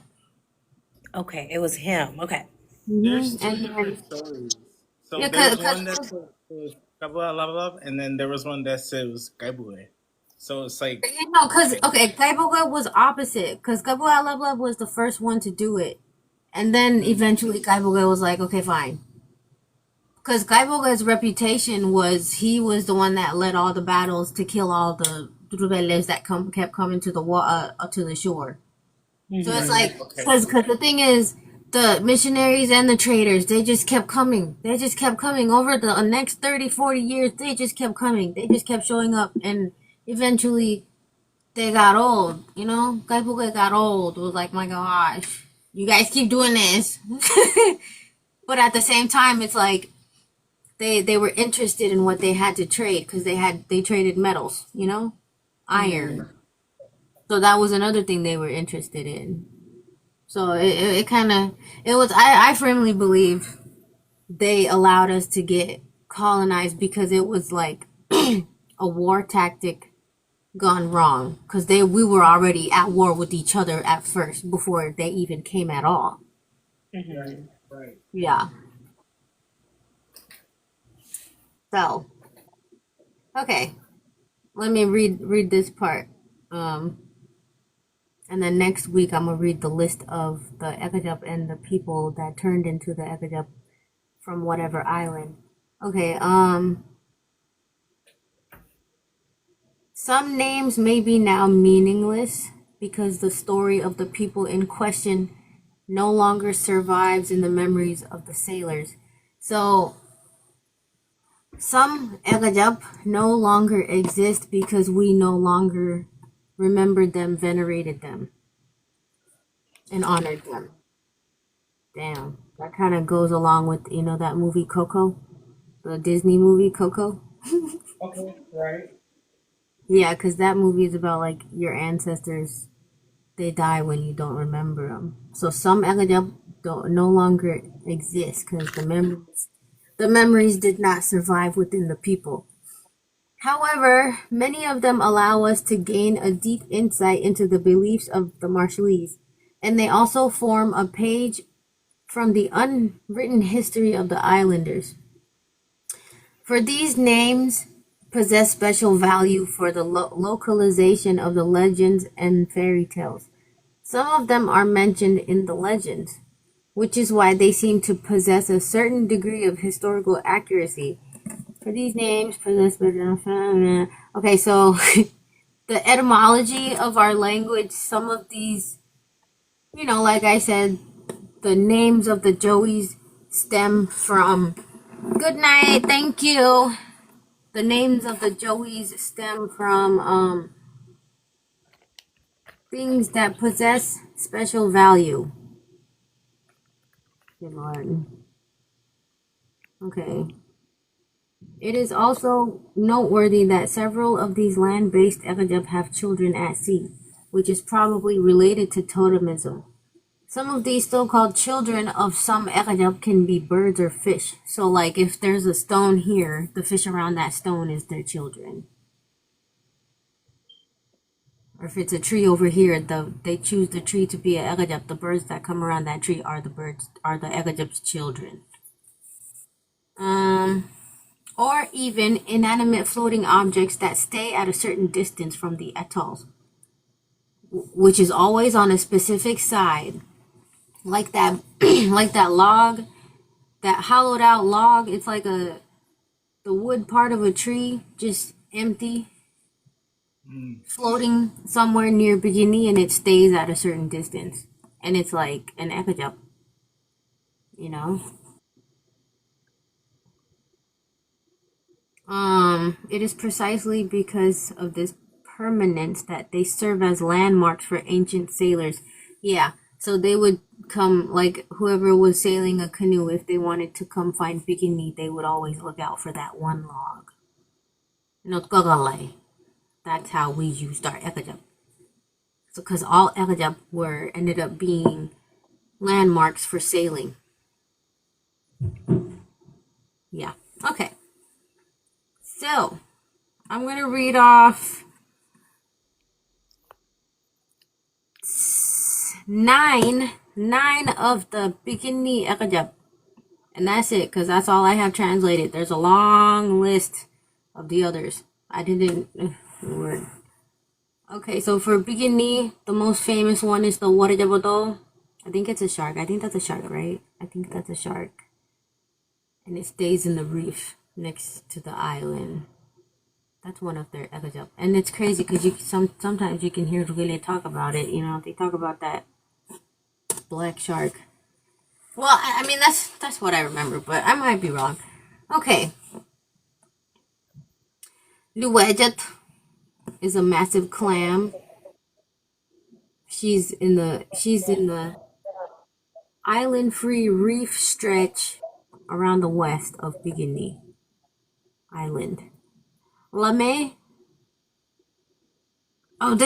Okay, it was him. Okay. There's two And different stories. So yeah, there's one that says it was Kabua, and then there was one that says Kaibue. So it's like, because Bwebwenato was opposite, because Bwebwenato was the first one to do it, and then eventually Bwebwenato was like, okay, fine. Because Bwebwenato's reputation was he was the one that led all the battles to kill all the rebeldes that kept coming to the to the shore. So it's like, because the thing is, the missionaries and the traders, they just kept coming. They just kept coming over the next 30, 40 years. They just kept coming. They just kept showing up. And eventually, they got old. You know, Bwebwenato got old. It was like, my gosh, you guys keep doing this. But at the same time, it's like, they were interested in what they had to trade, because they traded metals, you know, iron. So that was another thing they were interested in. So it kind of, it was, I firmly believe they allowed us to get colonized because it was like a war tactic gone wrong, because we were already at war with each other at first before they even came at all. right. Yeah. So okay, let me read this part. And then next week I'm gonna read the list of the Ekajap and the people that turned into the Ekajap from whatever island. Okay, some names may be now meaningless because the story of the people in question no longer survives in the memories of the sailors. So some Ekajap no longer exist because we no longer remembered them, venerated them, and honored them. Damn, that kind of goes along with, you know, that movie Coco, the Disney movie Coco. Okay, right. Yeah, because that movie is about like your ancestors. They die when you don't remember them. So some Ekajap don't no longer exist because the memories did not survive within the people. However, many of them allow us to gain a deep insight into the beliefs of the Marshallese, and they also form a page from the unwritten history of the islanders. For these names possess special value for the localization of the legends and fairy tales. Some of them are mentioned in the legends, which is why they seem to possess a certain degree of historical accuracy. For these names possess okay, so the etymology of our language, some of these, like I said, the names of the Jowis stem from good night, thank you. The names of the Jowis stem from things that possess special value. Good Lord. Okay. It is also noteworthy that several of these land-based Ekajab have children at sea, which is probably related to totemism. Some of these so-called children of some Ekajab can be birds or fish. So, like, if there's a stone here, the fish around that stone is their children. Or if it's a tree over here, they choose the tree to be an Ekajab. The birds that come around that tree are the Ekajab's children. Or even inanimate floating objects that stay at a certain distance from the atolls, which is always on a specific side, like that, like that log, that hollowed out log. It's like the wood part of a tree, just empty, floating somewhere near Bikini, and it stays at a certain distance, and it's like an ekajap, you know. It is precisely because of this permanence that they serve as landmarks for ancient sailors. Yeah, so they would come, like whoever was sailing a canoe, if they wanted to come find Bikini, they would always look out for that one log. Not gagalay. That's how we used our ekajap. So, because all ekajap ended up being landmarks for sailing. Yeah. Okay. So, I'm going to read off 9 of the Bikini Ekajab. And that's it, because that's all I have translated. There's a long list of the others. I didn't... word. Okay, so for Bikini, the most famous one is the Warajaboto. I think it's a shark. I think that's a shark, right? I think that's a shark. And it stays in the reef next to the island. That's one of their ekajap. And it's crazy because sometimes you can hear Rugile talk about it. You know, they talk about that black shark. Well, I mean, that's what I remember, but I might be wrong. Okay. Luwejat is a massive clam. She's in the island-free reef stretch around the west of Bikini Island. Lame. Oh,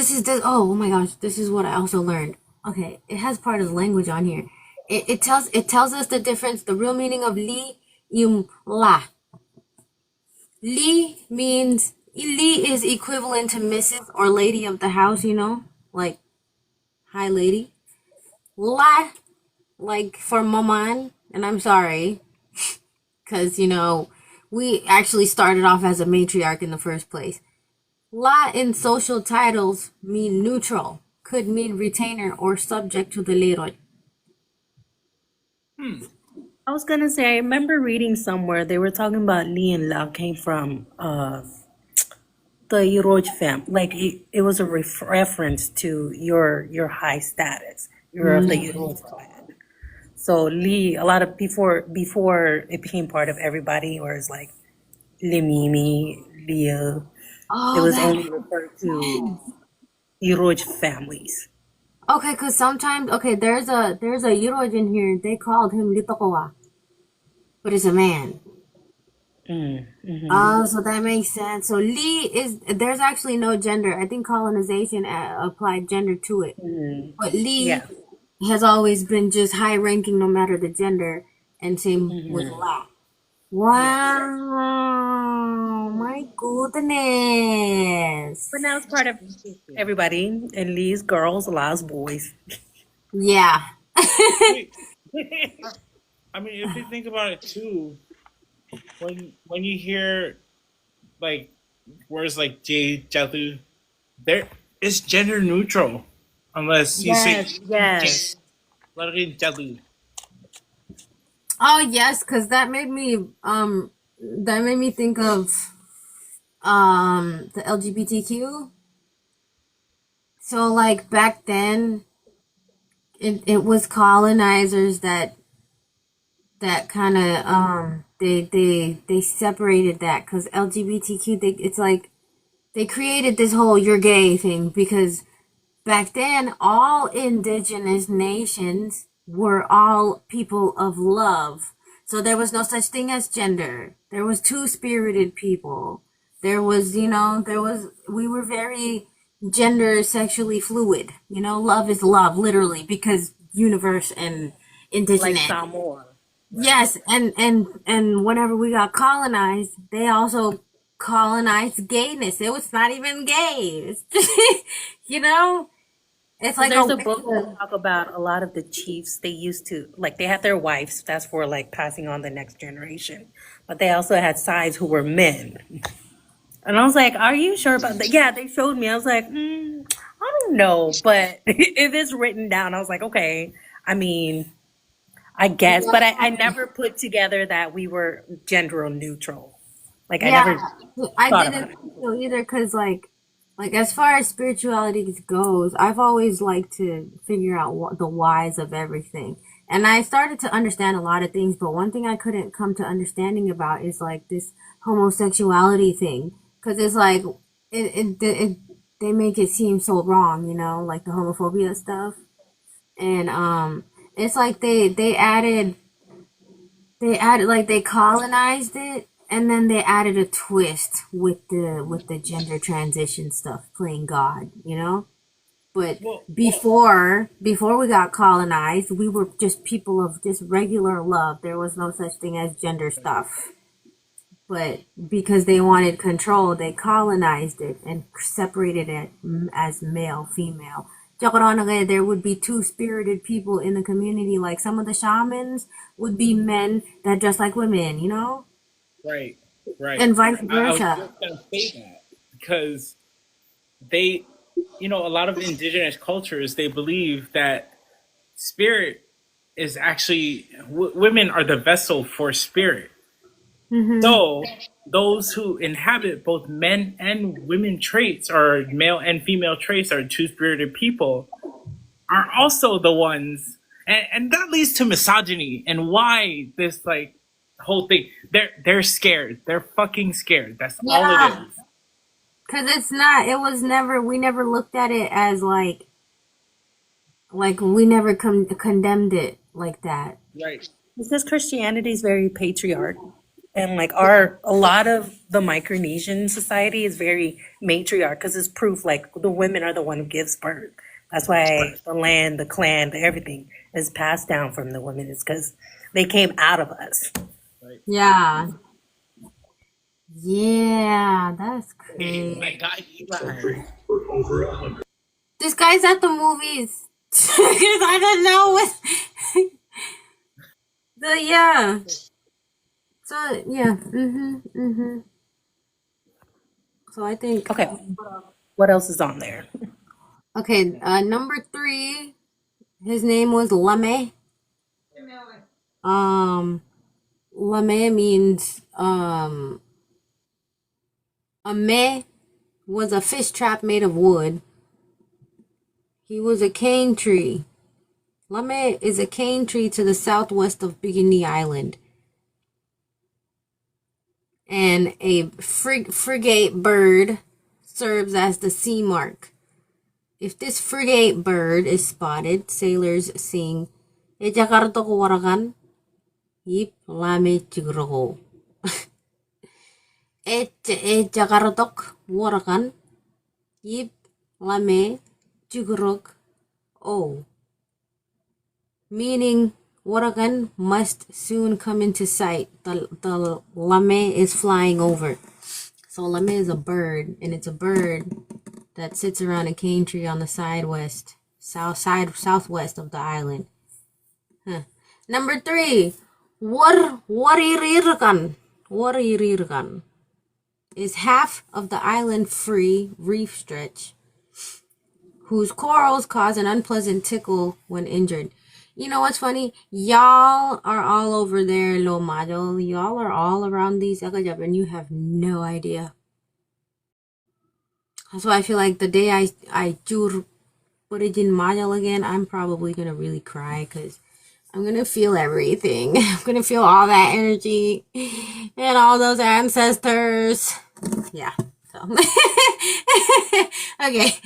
oh my gosh, this is what I also learned. Okay, it has part of the language on here. It tells us the difference, the real meaning of li yung la. Li is equivalent to Mrs. or lady of the house, you know, like hi lady. La, like for maman, and I'm sorry, because you know we actually started off as a matriarch in the first place. La in social titles mean neutral, could mean retainer or subject to the leroy. I was gonna say, I remember reading somewhere they were talking about Li and La came from the Yoroj family. Like it was a reference to your high status. You're of the Yoroj clan. So Li, a lot of before it became part of everybody, or it's like Limimi, Lia. It was only referred to Yoroj families. Okay, because sometimes, there's a Yoroj in here. They called him Litokowa, but it's a man. Oh, so that makes sense. So there's actually no gender. I think colonization applied gender to it. But Li, has always been just high ranking no matter the gender, and same with La. Yes. Wow, my But goodness. now it's part of everybody. At least girls, allows boys. Yeah. Wait, I mean, if you think about it too, when you hear like words like J Jatu, there it's gender neutral, unless you say Yes, yes. Jatu. Oh yes, because that made me think of the LGBTQ. So like back then, it was colonizers that kind of they separated that because LGBTQ it's like they created this whole "you're gay" thing because back then all indigenous nations were all people of love, so there was no such thing as gender. There was two-spirited people. There was, we were very gender sexually fluid. Love is love, literally, because universe and Like indigenous. Samoa. Right. Yes, and whenever we got colonized, they also colonized gayness. It was not even gay. It's you know, it's Because like there's a a book that talk about a lot of the chiefs. They used to like they had their wives. That's for like passing on the next generation. But they also had sides who were men. And I was like, "Are you sure about that?" Yeah, they showed me. I was like, "I don't know," but if it's written down, I was like, "Okay." I mean, I guess, but I never put together that we were gender neutral. Like I yeah. never I thought about didn't it. think so either because like as far as spirituality goes, I've always liked to figure out the whys of everything. And I started to understand a lot of things, but one thing I couldn't come to understanding about is like this homosexuality thing. Because it's like, they make it seem so wrong, like the homophobia stuff. And, it's like they added like they colonized it and then they added a twist with the gender transition stuff playing God. But Well, before we got colonized, we were just people of just regular love. There was no such thing as gender stuff. But because they wanted control, they colonized it and separated it as male, female. There would be two-spirited people in the community. Like some of the shamans would be men that dress like women, right, right. and vice I was versa. just gonna say that because they, a lot of indigenous cultures they believe that spirit is actually women are the vessel for spirit. Hmm. So those who inhabit both men and women traits, or male and female traits, are two spirited people, are also the ones, and that leads to misogyny and why this like whole thing. They're scared. They're fucking scared. That's all it Yeah, is. because it's not. It was never. We never looked at it as like we never condemned it like that. Right. Because Christianity is very patriarch. And like our a lot of the Micronesian society is very matriarch because it's proof like the women are the one who gives birth. That's why the land, the clan, the everything is passed down from the women. It's because they came out of us. Right. Yeah, yeah, that's Hey, crazy. my guy. This guy's at the movies. Because I don't know what. Yeah. So yeah. So I think Okay, what else is on there? okay. Number three. His name was Lame. Lame means a me was a fish trap made of wood. He was a cane tree. Lame is a cane tree to the southwest of Bikini Island, and a frigate bird serves as the sea mark. If this frigate bird is spotted, sailors sing "E Jakarta ko warakan, yip lame chigroko." E Jakarta warakan, yip lame chigrok. Oh, meaning Waragan must soon come into sight. The lame is flying over. So lame is a bird, and it's a bird that sits around a cane tree on the southwest of the island. Huh. Number 3, Waririrgan is half of the island free reef stretch, whose corals cause an unpleasant tickle when injured. You know what's funny? Y'all are all over there, Lo Majo. Y'all are all around these Akajab, and you have no idea. That's why I feel like the day I put it in Majal again, I'm probably gonna really cry because I'm gonna feel everything. I'm gonna feel all that energy and all those ancestors. Yeah. So okay.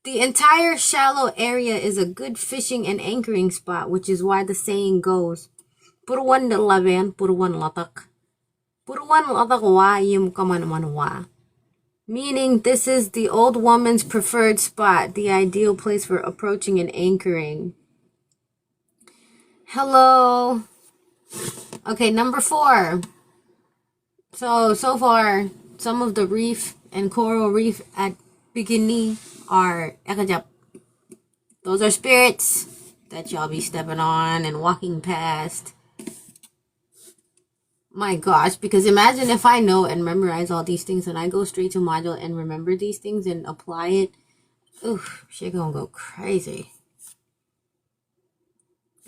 The entire shallow area is a good fishing and anchoring spot, which is why the saying goes, Purwan laban, purwan latak. Purwan latak wa yum kaman wa. Meaning this is the old woman's preferred spot, the ideal place for approaching and anchoring. Hello. Okay, number 4. So far, some of the reef and coral reef at Bikini are Ekajap. Those are spirits that y'all be stepping on and walking past. My gosh, because imagine if I know and memorize all these things and I go straight to module and remember these things and apply it. Oof, shit gonna go crazy.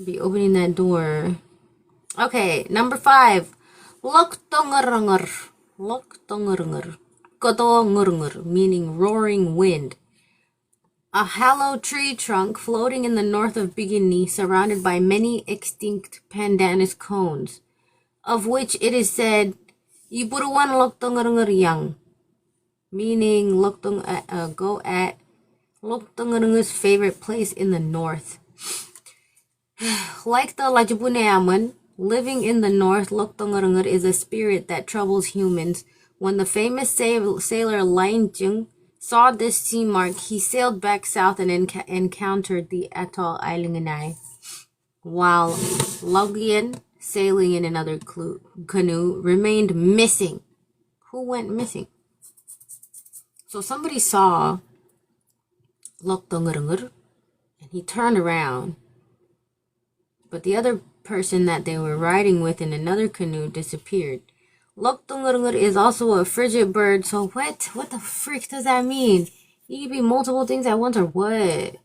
Be opening that door. Okay, number 5. Loktongernger. Loktongernger. Kotongernger, meaning roaring wind. A hollow tree trunk floating in the north of Bikini, surrounded by many extinct pandanus cones, of which it is said, Iburuan Loktongernger yang, meaning go at Loktongerner's favorite place in the north. Like the Lajabuneaman, living in the north, Loktongernger is a spirit that troubles humans. When the famous sailor Lain Jung saw this sea mark, he sailed back south and encountered the atoll Ailinganai, while Logian, sailing in another canoe, remained missing. Who went missing? So somebody saw Loktongernger, and he turned around, but the other person that they were riding with in another canoe disappeared. Loktongernger is also a frigid bird, so what the frick does that mean? You can be multiple things at once, or what?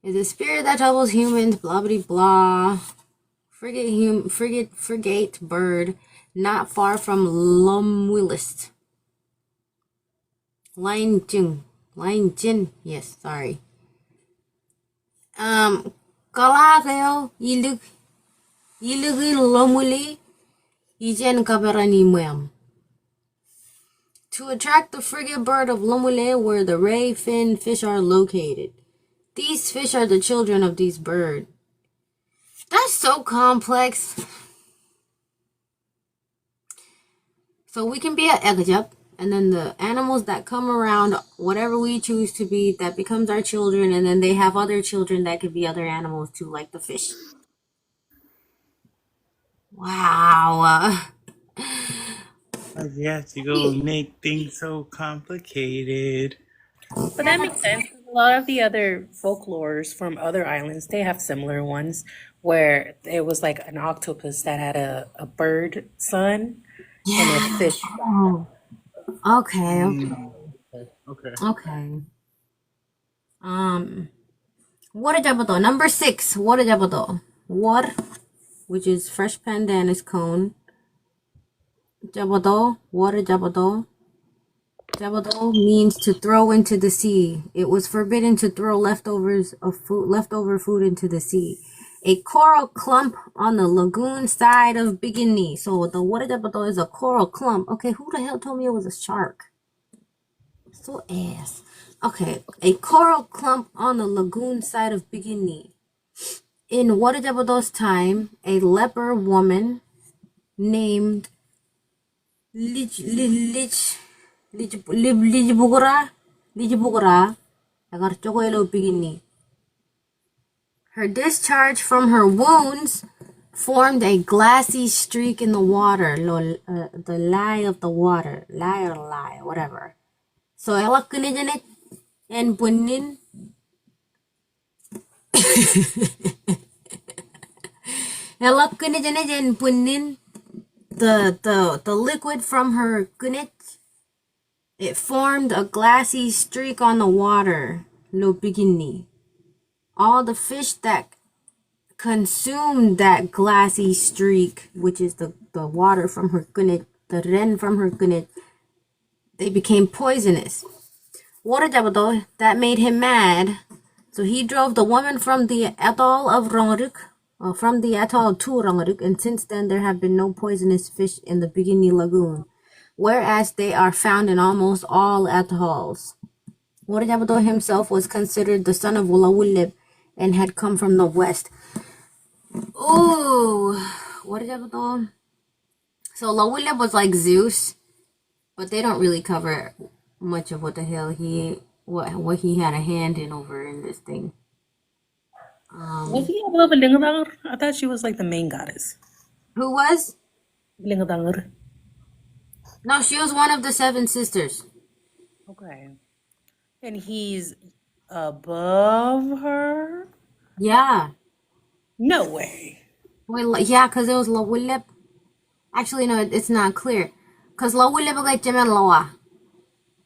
Is a spirit that troubles humans, blah blah blah. Frigate bird, not far from Lomwillist. Line Jin, yes, sorry. Kala kayo, ilugin Lomwili, ijen kabarani muam. To attract the frigate bird of Lomwile, where the ray fin fish are located. These fish are the children of these birds. That's so complex. So we can be an Ekajap, and then the animals that come around, whatever we choose to be, that becomes our children, and then they have other children that could be other animals too, like the fish. Wow. You have to go make things so complicated. But that makes sense. A lot of the other folklores from other islands, they have similar ones where it was like an octopus that had a bird son and a fish. Oh. Okay. Water jabato. Number 6. Water jabato. Water, which is fresh pandanus cone. Jabato. Water jabato. Jabato means to throw into the sea. It was forbidden to throw leftover food into the sea. A coral clump on the lagoon side of Bikini. So the water jabato is a coral clump. Okay, who the hell told me it was a shark? So ass. Okay, a coral clump on the lagoon side of Bikini. In Waterjabado's time, a leper woman named Lijibugura, agar chokoelo Bikini. Her discharge from her wounds formed a glassy streak in the water, the lie of the water, lie or lie, whatever. So ela kinijanet and bunin. Ela kinijanet and bunin. The liquid from her gunit, it formed a glassy streak on the water. Lo bigini. All the fish that consumed that glassy streak, which is the water from her gunit, the ren from her gunit, they became poisonous. Water that made him mad, so he drove the woman from the atoll of Rongruk, from the atoll to Rongruk, and since then there have been no poisonous fish in the Bikini Lagoon, whereas they are found in almost all atolls. Water himself was considered the son of Wulawulib and had come from the west. Ooh, Water So Lawulib was like Zeus, but they don't really cover much of what the hell what he had a hand in over in this thing. Was he above Lingadangar? I thought she was like the main goddess. Who was? Lingadangar. No, she was one of the 7 sisters. Okay. And he's above her? Yeah. No way. Well, yeah, because it was Lawulib. Actually, no, it's not clear. Because Lawulib was Jemen Loa.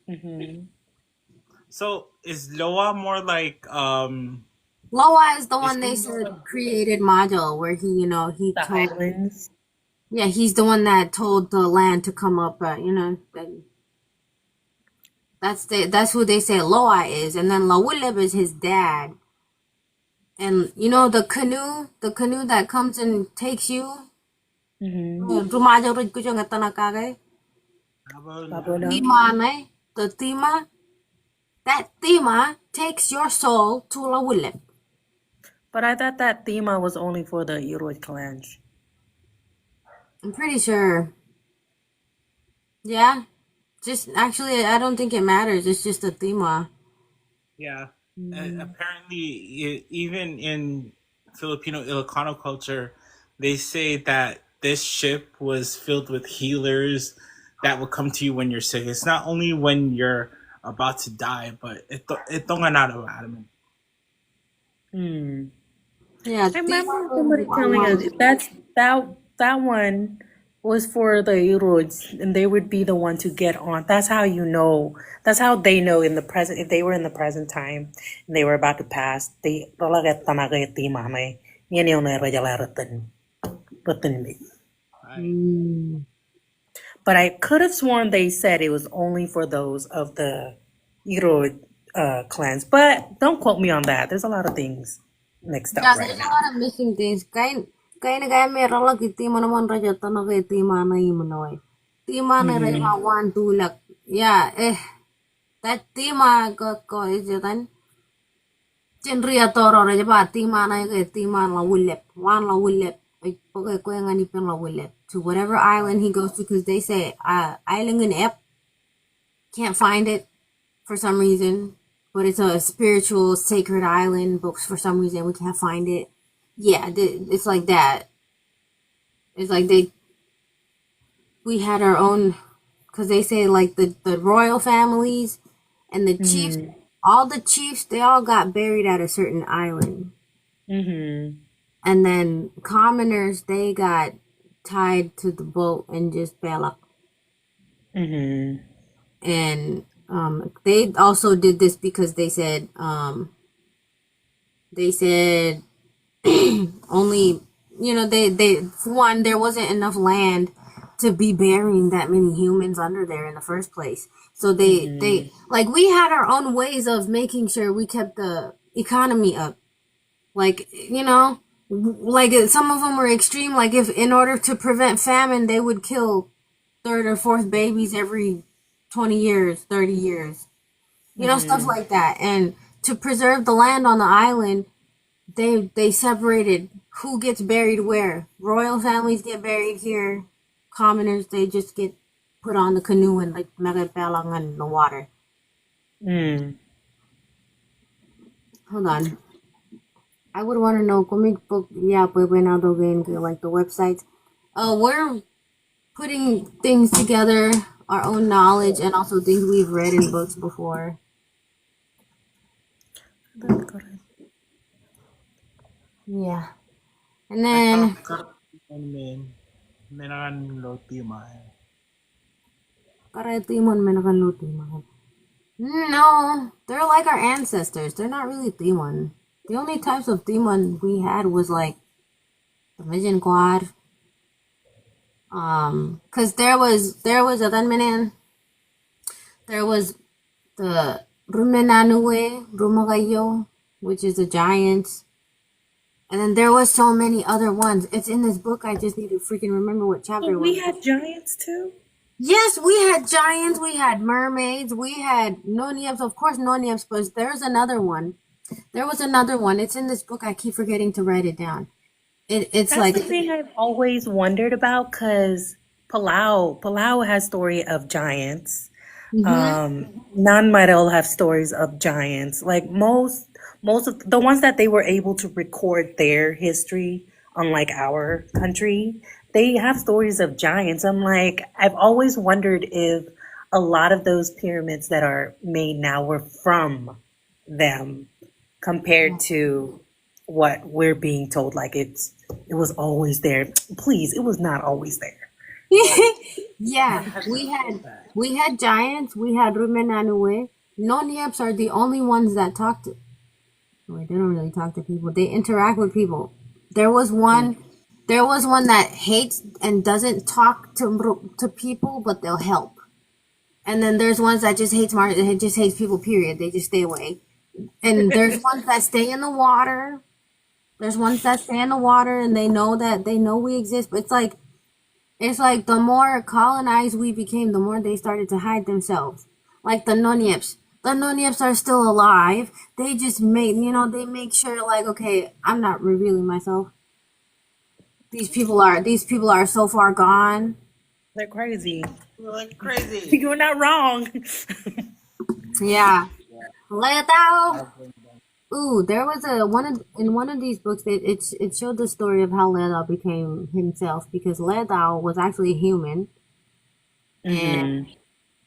Mm-hmm. So is Loa more like Loa is the one they said created Majel, where he The told. islands. Yeah, he's the one that told the land to come up. That's who they say Loa is, and then Lawulib is his dad. And the canoe that comes and takes you. Mm-hmm. Babona. Tima, the Tima, that Tima takes your soul to Lawulib. But I thought that Thema was only for the Iroid clans. I'm pretty sure. Yeah. Just actually, I don't think it matters. It's just a Tima. yeah. Apparently, even in Filipino Ilocano culture, they say that this ship was filled with healers that will come to you when you're sick. It's not only when you're about to die, but ito nga nararamdaman. Yeah, I remember somebody telling us that one was for the Iroids, and they would be the one to get on. That's how you know. That's how they know in the present. If they were in the present time and they were about to pass, they talaga tanaga iti mamay. Yan yung narajalaratin. But I could have sworn they said it was only for those of the Iroid clans. But don't quote me on that. There's a lot of things mixed up yeah, right there's a now. lot of missing things. Kaya na kaya may ralak Tima naman raja tanaga Tima na imanoy. Tima na raja wan tulak. Yeah, that Tima ko is yatan. Chenria toro raja ba Tima na Tima Lawulib. Wan Lawulib. To whatever island he goes to, because they say island in Ep, can't find it for some reason, but it's a spiritual sacred island, but for some reason we can't find it. Yeah, it's like that. It's like we had our own, because they say like the royal families and the chiefs, all the chiefs, they all got buried at a certain island. Mm-hmm. And then commoners, they got tied to the boat and just bail up. Mm-hmm. And they also did this because they said only, they one, there wasn't enough land to be burying that many humans under there in the first place. So they like, we had our own ways of making sure we kept the economy up. Like, like some of them were extreme. Like, if in order to prevent famine, they would kill 3rd or 4th babies every 20 years, 30 years, stuff like that. And to preserve the land on the island, they separated who gets buried where. Royal families get buried here. Commoners, they just get put on the canoe and like magapelang in the water. Hold on. I would want to know comic book, yeah, Bwebwenato game, like the websites. We're putting things together, our own knowledge, and also things we've read in books before. Yeah. And I then, thought menan loti mai. Timon Menakanuti, no, they're like our ancestors. They're not really Timon. The only types of Timon we had was like the Vision Quad. Cause there was a Danmanan. There was the Rumenanue, Rumagayo, which is a giant. And then there was so many other ones. It's in this book. I just need to freaking remember what chapter it Oh, we was. had giants too. Yes, we had giants, we had mermaids, we had noniebs, of course noniebs, but there's another one. There was another one. It's in this book. I keep forgetting to write it down. It's That's like, the thing I've always wondered about because Palau has story of giants. hmm None might all have stories of giants. Like most of the ones that they were able to record their history, unlike our country, they have stories of giants. I'm like, I've always wondered if a lot of those pyramids that are made now were from them compared to what we're being told. Like it was always there. Please, it was not always there. yeah, we had giants, we had Rumenanue. Noniebs are the only ones that talk to. Wait, they don't really talk to people. They interact with people. There was one. There was one that hates and doesn't talk to people, but they'll help. And then there's ones that just just hates people. Period. They just stay away. And there's ones that stay in the water. There's ones that stay in the water, and they know we exist. But it's like the more colonized we became, the more they started to hide themselves. Like the Noniebs. The Noniebs are still alive. They just they make sure like, okay, I'm not revealing myself. These people are so far gone. They're crazy. We're like crazy. You're not wrong. Yeah. Leatao. Ooh, there was in one of these books it showed the story of how Leatao became himself because Leatao was actually a human and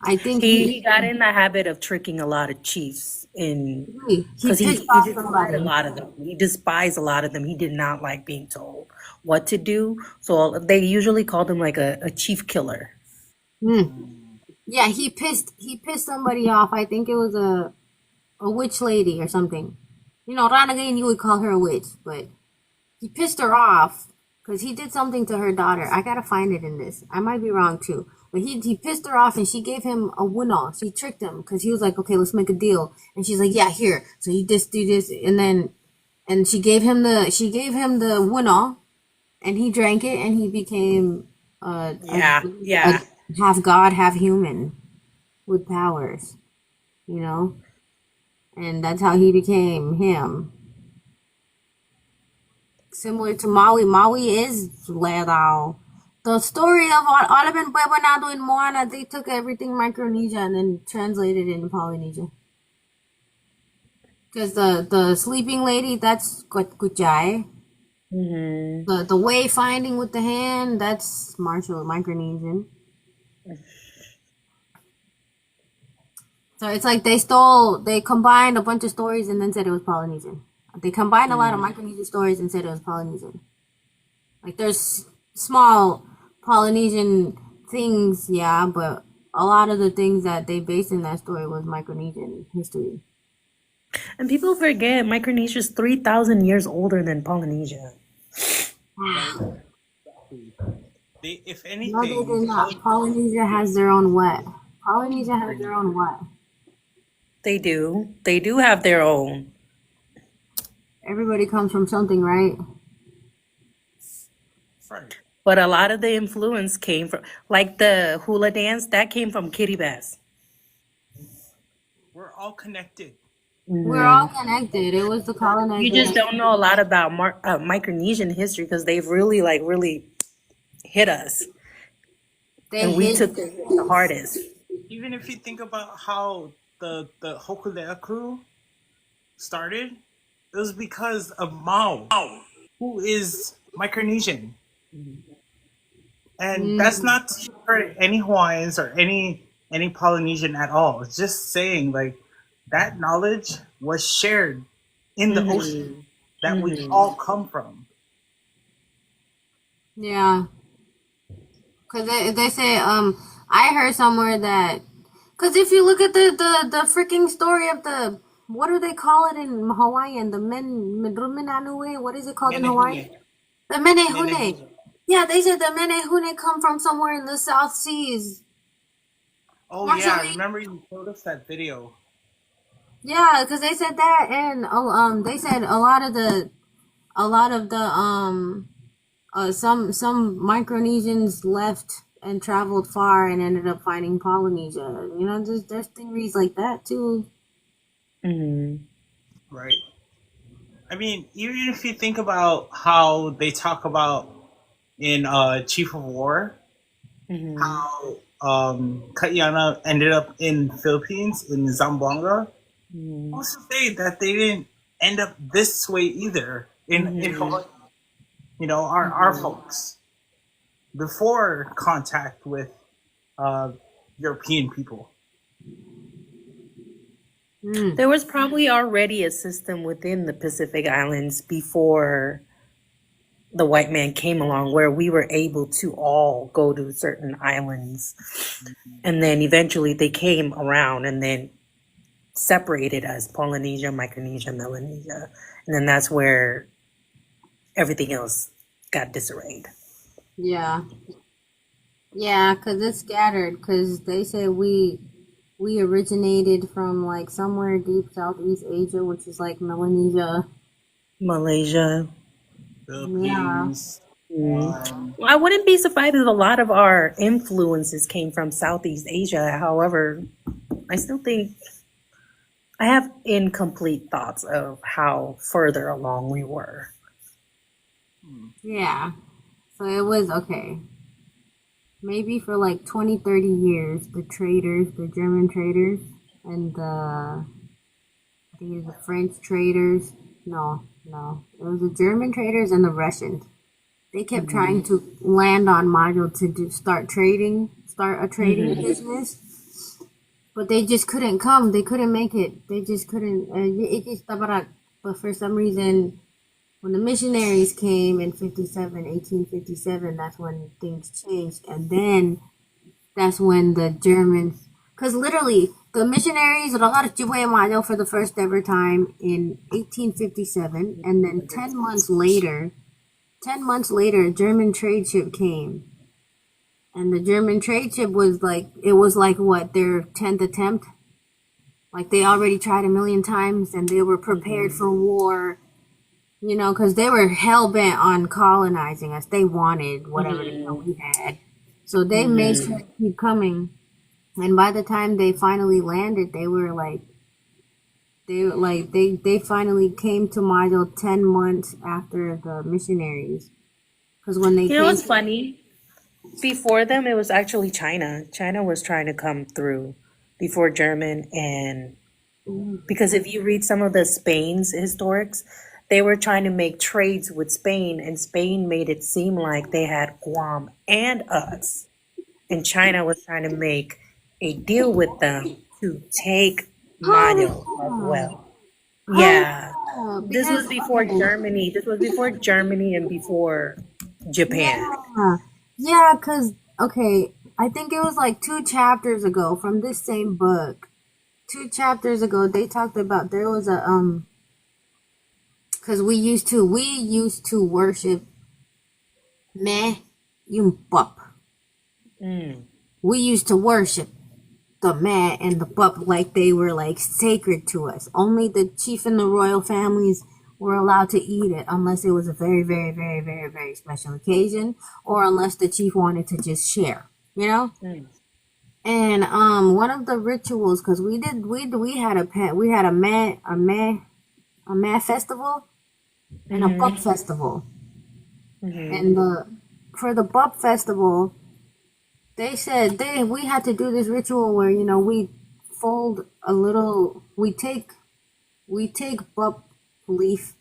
I think He got in the habit of tricking a lot of chiefs in he because pissed he off despised a somebody. lot of them. He despised a lot of them. He did not like being told what to do. So they usually called him like a chief killer. Hmm. Yeah, he pissed somebody off. I think it was a witch lady or something. You know, Ranagain, you would call her a witch, but he pissed her off because he did something to her daughter. I gotta find it in this. I might be wrong too. But he pissed her off and she gave him a winnow. She tricked him because he was like, okay, let's make a deal. And she's like, yeah, here. So you just do this. And she gave him the winnow and he drank it and he became Yeah. a half god, half human with powers, you know? And that's how he became him. Similar to Maui. Maui is Ledao. The story of Ibben Bwebwenato in Moana, they took everything Micronesia and then translated it in Polynesia. Because the sleeping lady, that's Kuchai. The way finding with the hand, that's Marshall Micronesian. So it's like they combined a bunch of stories and then said it was Polynesian. They combined a lot of Micronesian stories and said it was Polynesian. Like there's small Polynesian things, yeah, but a lot of the things that they based in that story was Micronesian history. And people forget Micronesia is 3,000 years older than Polynesia. Wow. If No, they anything, did not. Polynesia has their own what? Polynesia has their own what? They do. They do have their own. Everybody comes from something, right? right. But a lot of the influence came from, like the hula dance, that came from Kiribati. We're all connected. We're all connected. It was the You colonization. just don't know a lot about Micronesian history because they've really hit us. And we took the hit the hardest. Even if you think about how the Hokulea crew started, It was because of Mao, who is Micronesian. And that's Mm. not to hurt any Hawaiians or any Polynesian at all. It's just saying like that knowledge was shared in the ocean Mm-hmm. that we Mm-hmm. all come from. Yeah, cause they say I heard somewhere that cause if you look at the freaking story of the what do they call it in Hawaiian, the Bwebwenato, what is it called in Hawaii? Menehune. The Menehune. Menehune. Yeah, they said the Menehune come from somewhere in the South Seas. Oh yeah, I Marshall, remember you showed us that video. yeah, because they said that, and they said a lot of the some Micronesians left and traveled far and ended up finding Polynesia. You know, there's theories like that too. Mm-hmm. Right. I mean, even if you think about how they talk about in Chief of War, Mm-hmm. how Kaiana ended up in Philippines in Zamboanga. Mm-hmm. Also say that they didn't end up this way either in Mm-hmm. Hawaii. You know, our folks before contact with uh, European people. Mm. There was probably already a system within the Pacific Islands before the white man came along where we were able to all go to certain islands. And then eventually they came around and then separated us Polynesia, Micronesia, Melanesia. And then that's where everything else got disarrayed. Yeah, yeah, cause it's scattered. Cause they say we originated from like somewhere deep Southeast Asia, which is like Melanesia. Malaysia. Yeah. Philippines, Mm. I wouldn't be surprised if a lot of our influences came from Southeast Asia. However, I still think I have incomplete thoughts of how further along we were. Yeah. So it was okay. Maybe for like 20, 30 years, the traders, the German traders, and I think it was the French traders. No, no. It was the German traders and the Russians. They kept trying Mm-hmm. to land on module to start a trading Mm-hmm. business, but they just couldn't come. They couldn't make it. They just couldn't. But for some reason, when the missionaries came in 1857, that's when things changed. And then that's when the Germans, because literally, the missionaries rogaron Bwebwenato for the first ever time in 1857. And then 10 months later, a German trade ship came. And the German trade ship was like, it was like what, their 10th attempt? Like they already tried a million times and they were prepared Mm-hmm. for war, you know, because they were hell bent on colonizing us. They wanted whatever the hell Mm-hmm. we had. So they made Mm-hmm. sure to keep coming. And by the time they finally landed, they were like, they finally came to Milo 10 months after the missionaries. Because when they You know came, what's funny? Before them, it was actually China. China was trying to come through before German. And because if you read some of the Spain's historics, they were trying to make trades with Spain, and Spain made it seem like they had Guam and us. And China was trying to make a deal with them to take Mayo as oh, well. oh, Yeah. yeah, This because, was before okay, Germany. This was before Germany and before Japan. yeah, yeah, because, okay, I think it was like 2 chapters ago from this same book. 2 chapters ago, they talked about there was a, because we used to worship meh, yung pup. Mm. We used to worship the meh and the pup like they were like sacred to us. Only the chief and the royal families were allowed to eat it unless it was a very, very, very, very, very special occasion or unless the chief wanted to just share, you know? Mm. And one of the rituals, because we had a pet, we had a meh festival and a pup Mm-hmm. festival. Mm-hmm. And for the pup festival, they said we had to do this ritual where we fold a little, we take pup leaf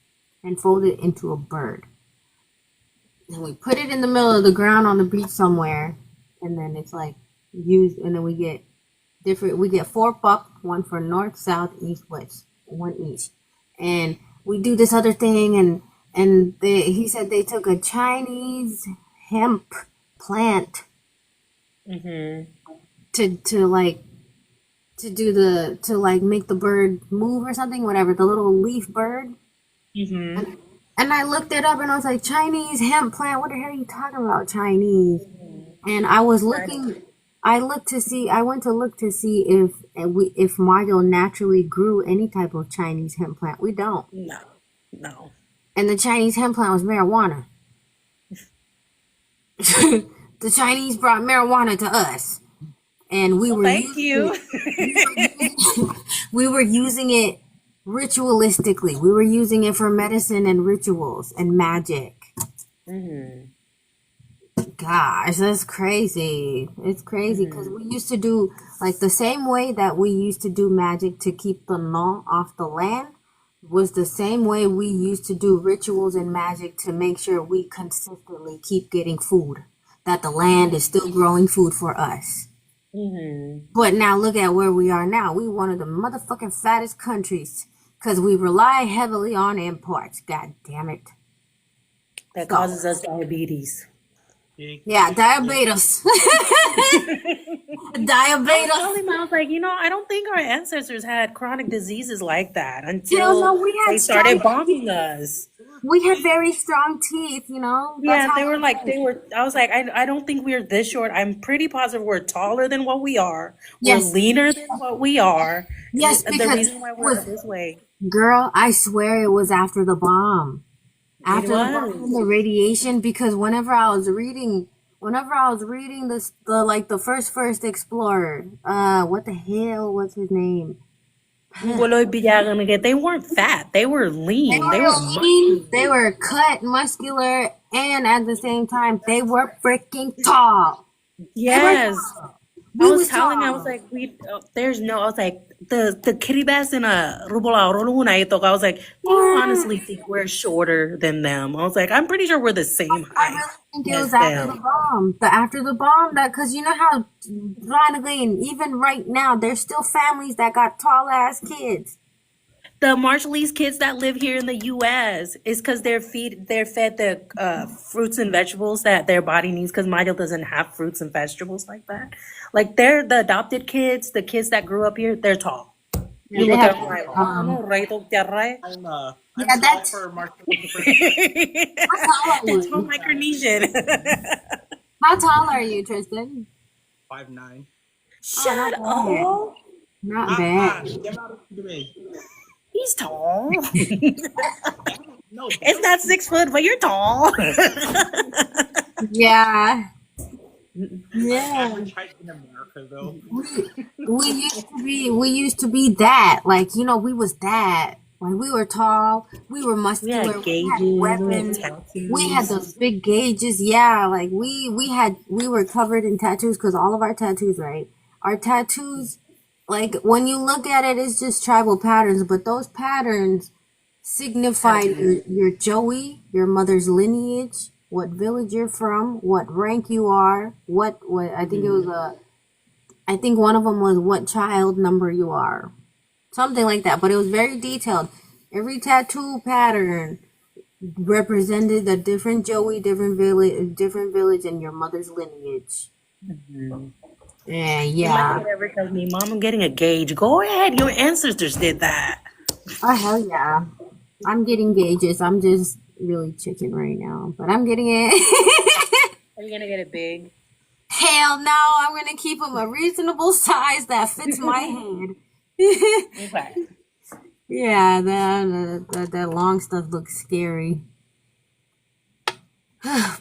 and fold it into a bird. And we put it in the middle of the ground on the beach somewhere, and then it's like used, and then we get different. We get 4 pup, one for north, south, east, west, one each, and we do this other thing, he said they took a Chinese hemp plant Mm-hmm. to like to like make the bird move or something, whatever, the little leaf bird. Mm-hmm. And I looked it up and I was like, Chinese hemp plant, what the hell are you talking about, Chinese? And I was looking, I went to look to see if Mario naturally grew any type of Chinese hemp plant. We don't. No. No. And the Chinese hemp plant was marijuana. The Chinese brought marijuana to us. And we Well, were thank using you. we were using it ritualistically. We were using it for medicine and rituals and magic. Mm-hmm. Gosh, that's crazy. It's crazy because we used to do like the same way that we used to do magic to keep the no off the land was the same way we used to do rituals and magic to make sure we consistently keep getting food, that the land is still growing food for us. Mm-hmm. But now look at where we are now. We one of the motherfucking fattest countries because we rely heavily on imports. God damn it. That So, causes us diabetes. yeah, diabetes. I was Diabetes. telling him, I was like, I don't think our ancestors had chronic diseases like that Hell no, until they started bombing us. we had very strong teeth, That's Yeah, how they were it like, was. I was like, I don't think we're this short. I'm pretty positive we're taller than what we are. We're Yes, leaner than what we are. yes, The because reason why it we're was, this way. girl, I swear it was after the bomb. It After the bomb and was. the radiation, because whenever I was reading this, the first explorer, what the hell was his name? They weren't fat. They were They lean. They were were lean, muscly. they were cut, muscular, and at the same time, they were freaking tall. They were Yes. tall. I We was was telling, I was tall. like, I was like, the kiribas in a rubula roluna ito. I was like, do you Yeah. honestly think we're shorter than them? I was like, I'm pretty sure we're the same I height really think it was as after the them. bomb. After the bomb, that because you know how ironically, and even right now, there's still families that got tall ass kids. The Marshallese kids that live here in the U.S. is because they're fed the fruits and vegetables that their body needs. Because Mario doesn't have fruits and vegetables like that. Like they're the adopted kids, the kids that grew up here. They're tall. Yeah, You they look have at them like, oh no, right, right. I'm yeah. tall for Marshall person. How tall are That's from you? Micronesian. How tall are you, Tristan? 5'9". Oh, Shut not bad. up. Not bad. Get out of the way. He's tall. No, It's not 6 foot, but you're tall. Yeah, I'm yeah. average height in America though. We used to be that. Like, we was that. Like we were tall, we were We had muscular, we had gauges, we had weapons, we had tattoos. those big gauges. Yeah, like we were covered in tattoos because all of our tattoos, right? Our tattoos, like when you look at it, it's just tribal patterns, but those patterns signify your Joey, your mother's lineage, what village you're from, what rank you are, what I think it was I think one of them was what child number you are. Something like that, but it was very detailed. Every tattoo pattern represented a different Joey, different village in your mother's lineage. And And my yeah. kid ever tells me, Mom, I'm getting a gauge. Go ahead. Your ancestors did that. Oh hell yeah. I'm getting gauges. I'm just really chicken right now. But I'm getting it. Are you going to get it big? Hell no, I'm gonna keep them a reasonable size that fits my head. Okay. Yeah, that long stuff looks scary.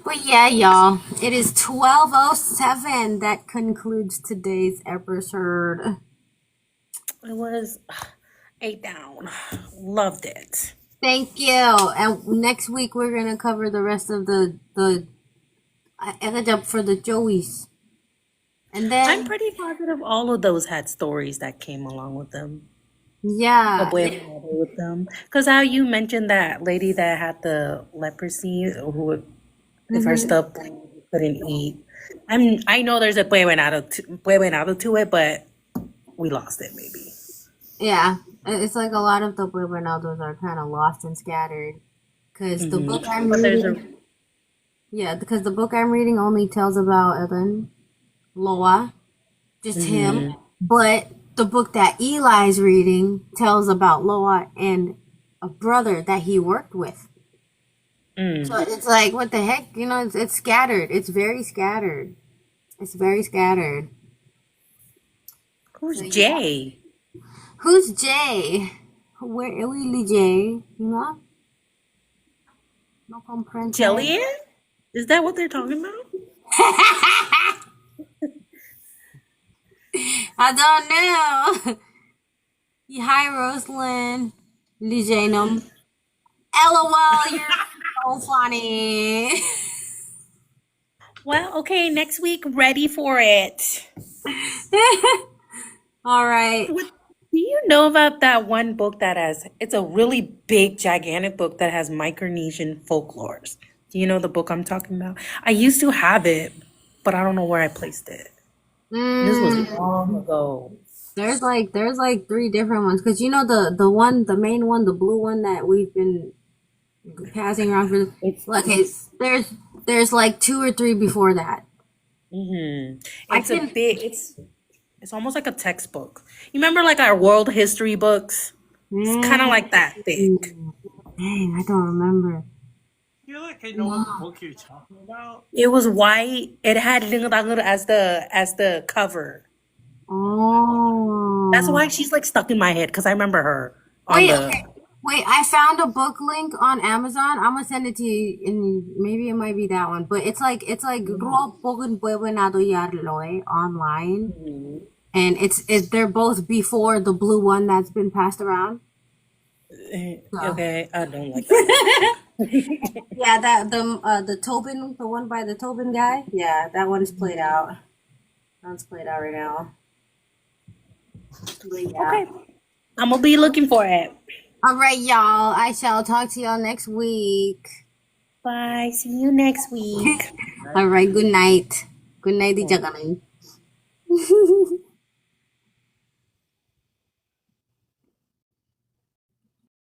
But yeah, y'all, it is 12:07. That concludes today's episode. It was 8 down. Loved it. Thank you. And next week we're gonna cover the rest of the for the Jowis. And I'm then pretty positive all of those had stories that came along with them. Yeah. Bwebwenato with them. Because how you mentioned that lady that had the leprosy, who if her Hmm. stuff couldn't eat. I know there's a Bwebwenato to it, but we lost it maybe. Yeah. It's like a lot of the Bwebwenatos are kind of lost and scattered. Because the book I'm But there's a reading, yeah, because the book I'm reading only tells about Ibben, Loa, just him. But the book that Eli's reading tells about Loa and a brother that he worked with. So it's like, what the heck? You know, it's scattered. It's very scattered. It's very scattered. who's So yeah. Jay? Who's Jay? Where are we, Jay? You know? No comprende. Jillian? Is that what they're talking about? I don't know. Hi, Rosalind. Lijanum. LOL, you're so funny. Well, okay, next week, ready for it. All right. Do you know about that one book that has, it's a really big, gigantic book that has Micronesian folklores? Do you know the book I'm talking about? I used to have it, but I don't know where I placed it. This was long ago. There's like three different ones because you know the main one, the blue one that we've been passing around for. Okay, there's like two or three before that. It's a big, it's almost like a textbook. You remember like our world history books? It's kind of like that thick. Dang, I don't remember. I feel like I know what book you're talking about. It was white. It had as the cover. Oh. That's why she's like stuck in my head because I remember her on Wait, the. okay. Wait, I found a book link on Amazon. I'm gonna send it to you, and maybe it might be that one. But it's like Bwebwenato Yarloy online, and it's they're both before the blue one that's been passed around. Okay, I don't like that. Yeah, that the Tobin, the one by the Tobin guy. Yeah, that one's played out. That one's played out right now. But yeah. Okay, I'm gonna be looking for it. All right, y'all. I shall talk to y'all next week. Bye. See you next week. All right. Good night. Good night, di